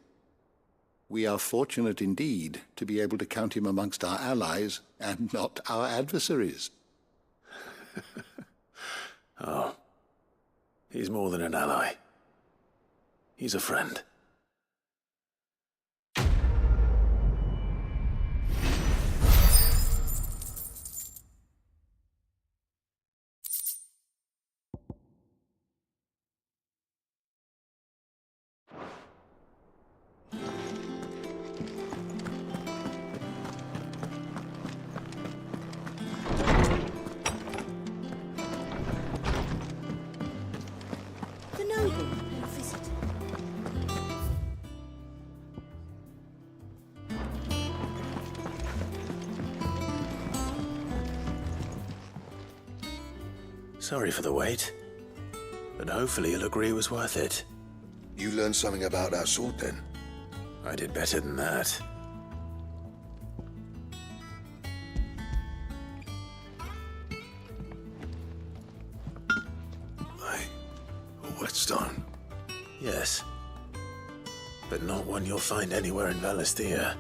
We are fortunate indeed to be able to count him amongst our allies and not our adversaries. Oh, he's more than an ally. He's a friend. The noble who visited. Sorry for the wait, but hopefully you'll agree it was worth it. You learned something about that sword, then? I did better than that. A whetstone? Yes. But not one you'll find anywhere in Valisthea.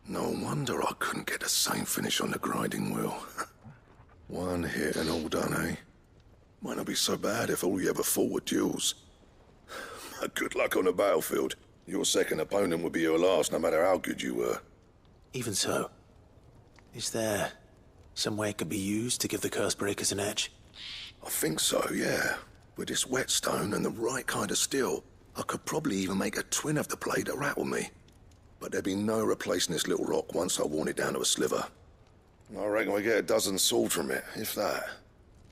No wonder I couldn't get the same finish on the grinding wheel. One hit and all done, eh? Might not be so bad if all you ever fought were duels. But good luck on the battlefield. Your second opponent would be your last, no matter how good you were. Even so, is there some way it could be used to give the curse breakers an edge? I think so, yeah. With this whetstone and the right kind of steel, I could probably even make a twin of the blade to rattle me. But there'd be no replacing this little rock once I worn it down to a sliver. I reckon we get a dozen swords from it, if that.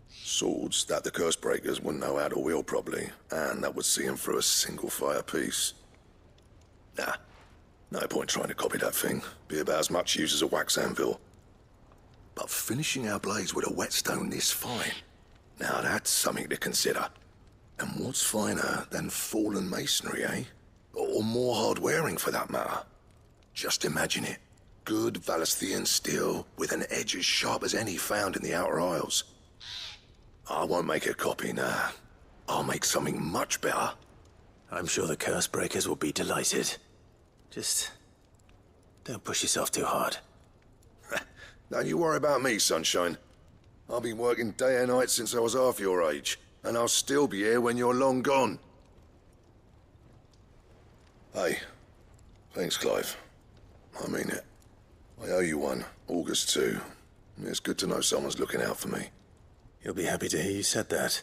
Swords that the curse breakers wouldn't know how to wield properly, and that would see them through a single fire piece. Nah, no point trying to copy that thing. Be about as much use as a wax anvil. But finishing our blades with a whetstone this fine, now that's something to consider. And what's finer than fallen masonry, eh? Or more hard-wearing, for that matter. Just imagine it. Good Valisthean steel with an edge as sharp as any found in the Outer Isles. I won't make a copy, nah. I'll make something much better. I'm sure the curse breakers will be delighted. Just don't push yourself too hard. Don't you worry about me, Sunshine. I've been working day and night since I was half your age, and I'll still be here when you're long gone. Hey, thanks, Clive. I mean it. I owe you one, August too. It's good to know someone's looking out for me. You'll be happy to hear you said that.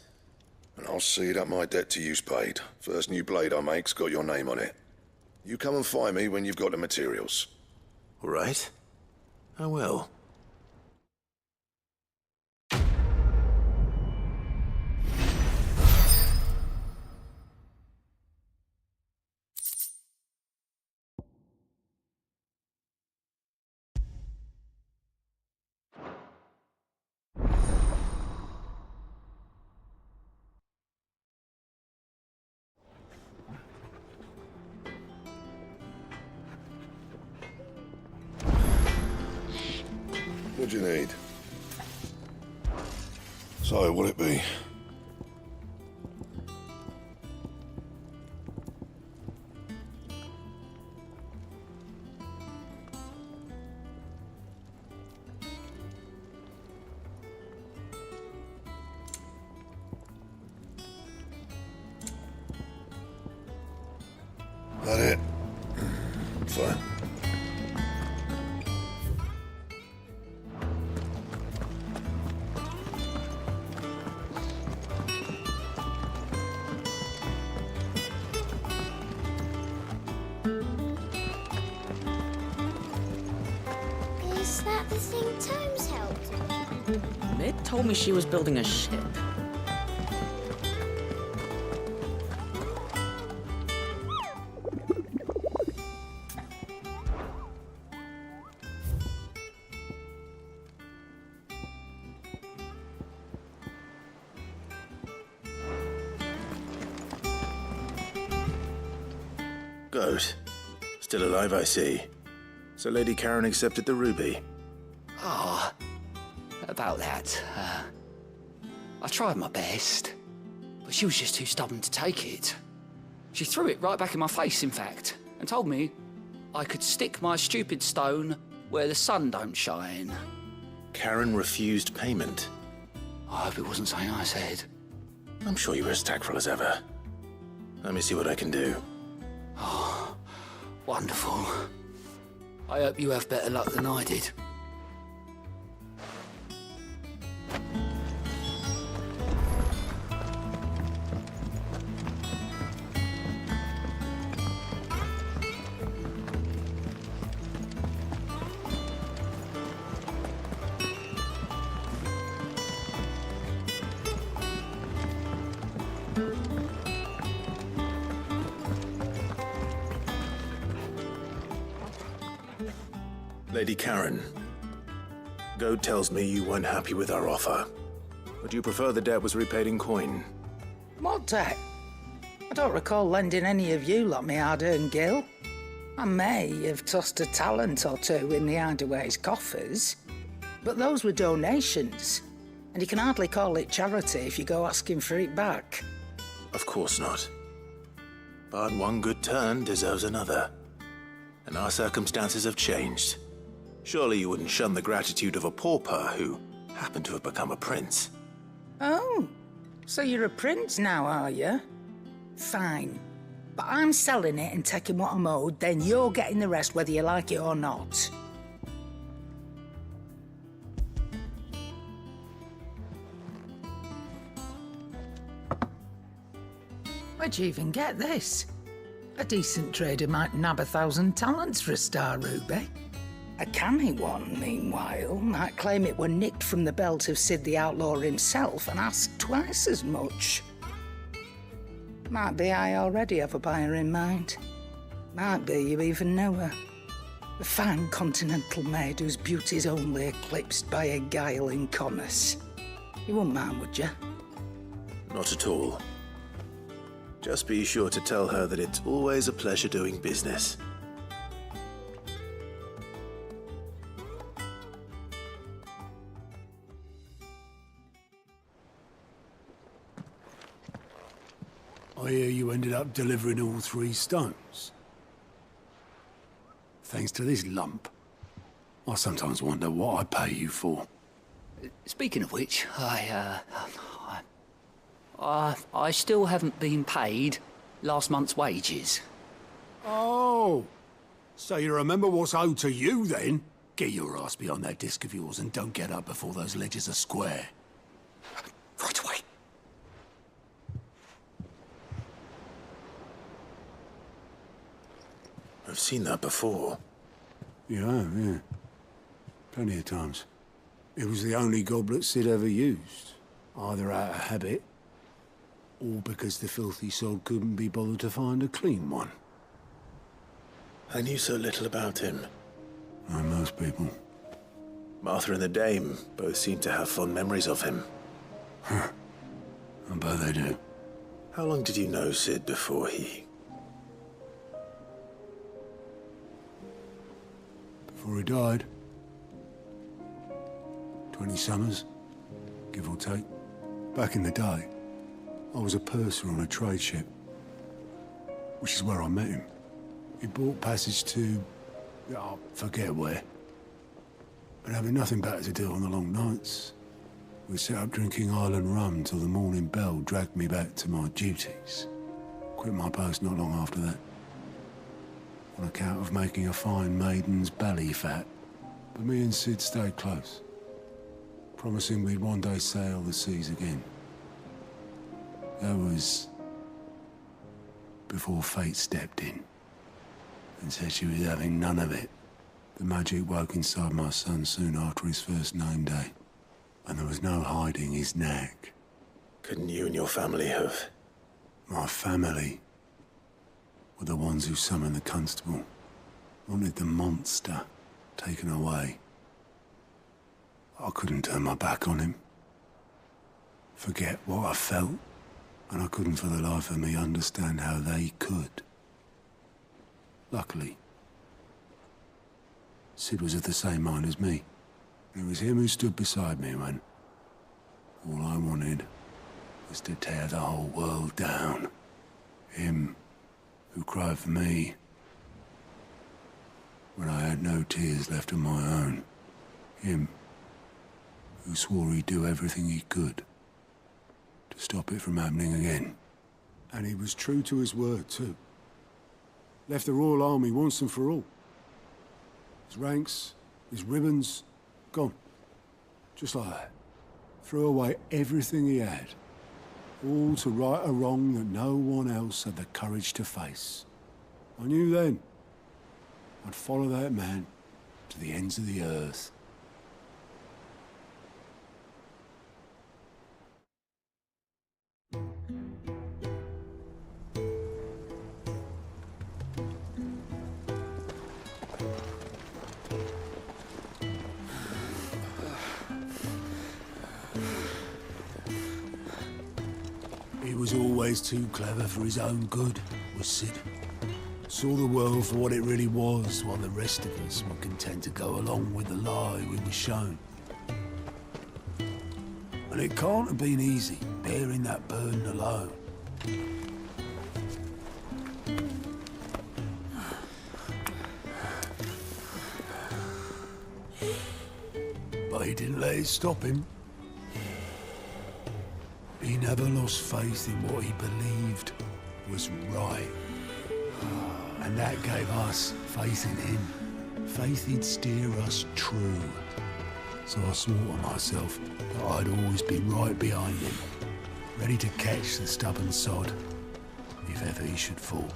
And I'll see that my debt to you's paid. First new blade I make's got your name on it. You come and find me when you've got the materials. All right. I will. What'd you need? So, what'd it be? That it? Fine. Is that the thing Tomes helped with? Mid told me she was building a ship. Good. Still alive, I see. So Lady Karen accepted the ruby. Ah, about that. I tried my best, but she was just too stubborn to take it. She threw it right back in my face, in fact, and told me I could stick my stupid stone where the sun don't shine. Karen refused payment. I hope it wasn't something I said. I'm sure you were as tactful as ever. Let me see what I can do. Oh, wonderful. I hope you have better luck than I did. Lady Karen, Goad tells me you weren't happy with our offer. Would you prefer the debt was repaid in coin? What debt? I don't recall lending any of you lot me hard-earned gil. I may have tossed a talent or two in the Hideaway's coffers, but those were donations, and you can hardly call it charity if you go asking for it back. Of course not. But one good turn deserves another. And our circumstances have changed. Surely you wouldn't shun the gratitude of a pauper who happened to have become a prince. Oh, so you're a prince now, are you? Fine. But I'm selling it and taking what I'm owed, then you're getting the rest whether you like it or not. Where'd you even get this? A decent trader might nab 1,000 talents for a star ruby. A canny one, meanwhile, might claim it were nicked from the belt of Sid the Outlaw himself and ask twice as much. Might be I already have a buyer in mind. Might be you even know her. A fine continental maid whose beauty's only eclipsed by a guile in commerce. You wouldn't mind, would you? Not at all. Just be sure to tell her that it's always a pleasure doing business. I hear you ended up delivering all 3 stones. Thanks to this lump. I sometimes wonder what I pay you for. Speaking of which, I still haven't been paid last month's wages. Oh, so you remember what's owed to you, then? Get your ass behind that disc of yours and don't get up before those ledgers are square. Right away. I've seen that before. You have, yeah. Plenty of times. It was the only goblet Sid ever used. Either out of habit, or because the filthy sod couldn't be bothered to find a clean one. I knew so little about him. Like most people. Martha and the Dame both seem to have fond memories of him. Huh. I bet they do. How long did you know Sid before he... Before he died. 20 summers, give or take. Back in the day, I was a purser on a trade ship, which is where I met him. He bought passage to... I forget where. But having nothing better to do on the long nights, we set up drinking island rum till the morning bell dragged me back to my duties. Quit my post not long after that. On account of making a fine maiden's belly fat. But me and Sid stayed close, promising we'd one day sail the seas again. That was before fate stepped in and said she was having none of it. The magic woke inside my son soon after his first name day, and there was no hiding his knack. Couldn't you and your family have... My family were the ones who summoned the constable, wanted the monster taken away. I couldn't turn my back on him, forget what I felt, and I couldn't for the life of me understand how they could. Luckily, Sid was of the same mind as me. It was him who stood beside me when all I wanted was to tear the whole world down. Him who cried for me when I had no tears left of my own. Him who swore he'd do everything he could to stop it from happening again. And he was true to his word, too. Left the Royal Army once and for all. His ranks, his ribbons, gone. Just like that. Threw away everything he had. All to right a wrong that no one else had the courage to face. I knew then I'd follow that man to the ends of the earth. He was always too clever for his own good, was Sid. Saw the world for what it really was, while the rest of us were content to go along with the lie we were shown. And it can't have been easy, bearing that burden alone. But he didn't let it stop him. He never lost faith in what he believed was right. And that gave us faith in him. Faith he'd steer us true. So I swore to myself that I'd always be right behind him, ready to catch the stubborn sod, if ever he should fall.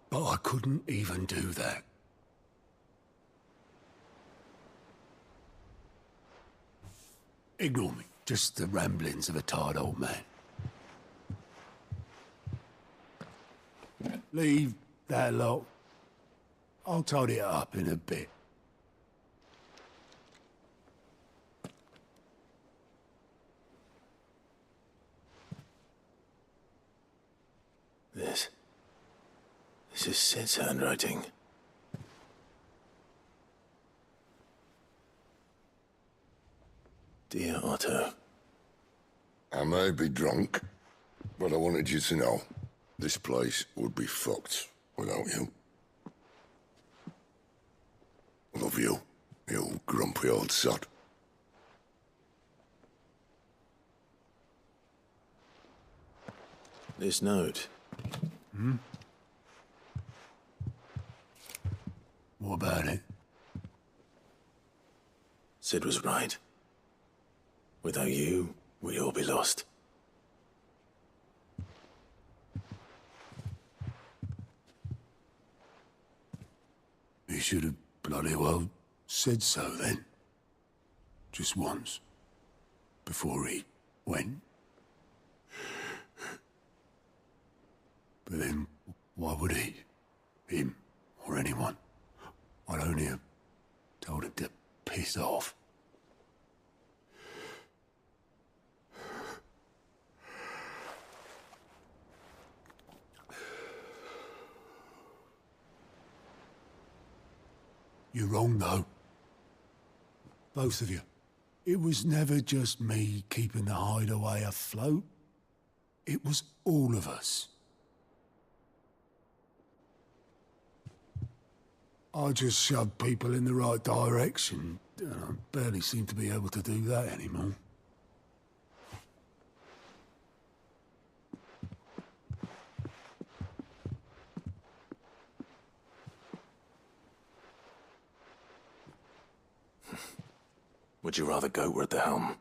But I couldn't even do that. Ignore me. Just the ramblings of a tired old man. Leave that lot. I'll tidy it up in a bit. This is Sid's handwriting. Dear Otto. I may be drunk, but I wanted you to know this place would be fucked without you. Love you, you grumpy old sod. This note. Hmm? What about it? Sid was right. Without you, we'd all be lost. He should have bloody well said so then. Just once. Before he went. But then, why would he? Him, or anyone? I'd only have told him to piss off. You're wrong, though. Both of you. It was never just me keeping the hideaway afloat. It was all of us. I just shoved people in the right direction, and I barely seem to be able to do that anymore. Would you rather goat were at the helm?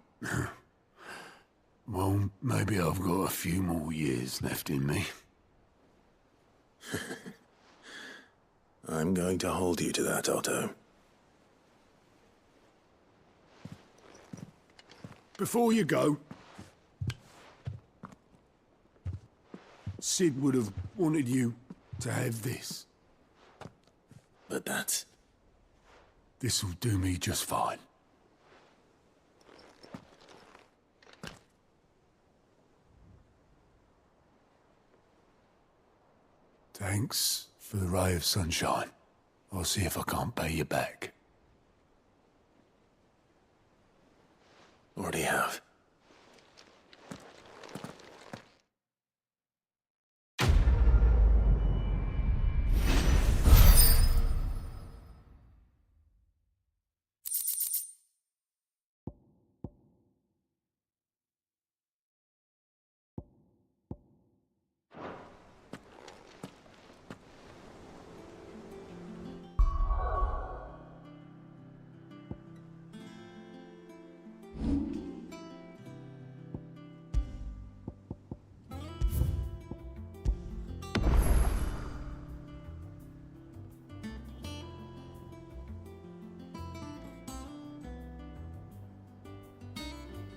Well, maybe I've got a few more years left in me. I'm going to hold you to that, Otto. Before you go, Sid would have wanted you to have this. But that's... This'll do me just fine. Thanks for the ray of sunshine. I'll see if I can't pay you back. Already have.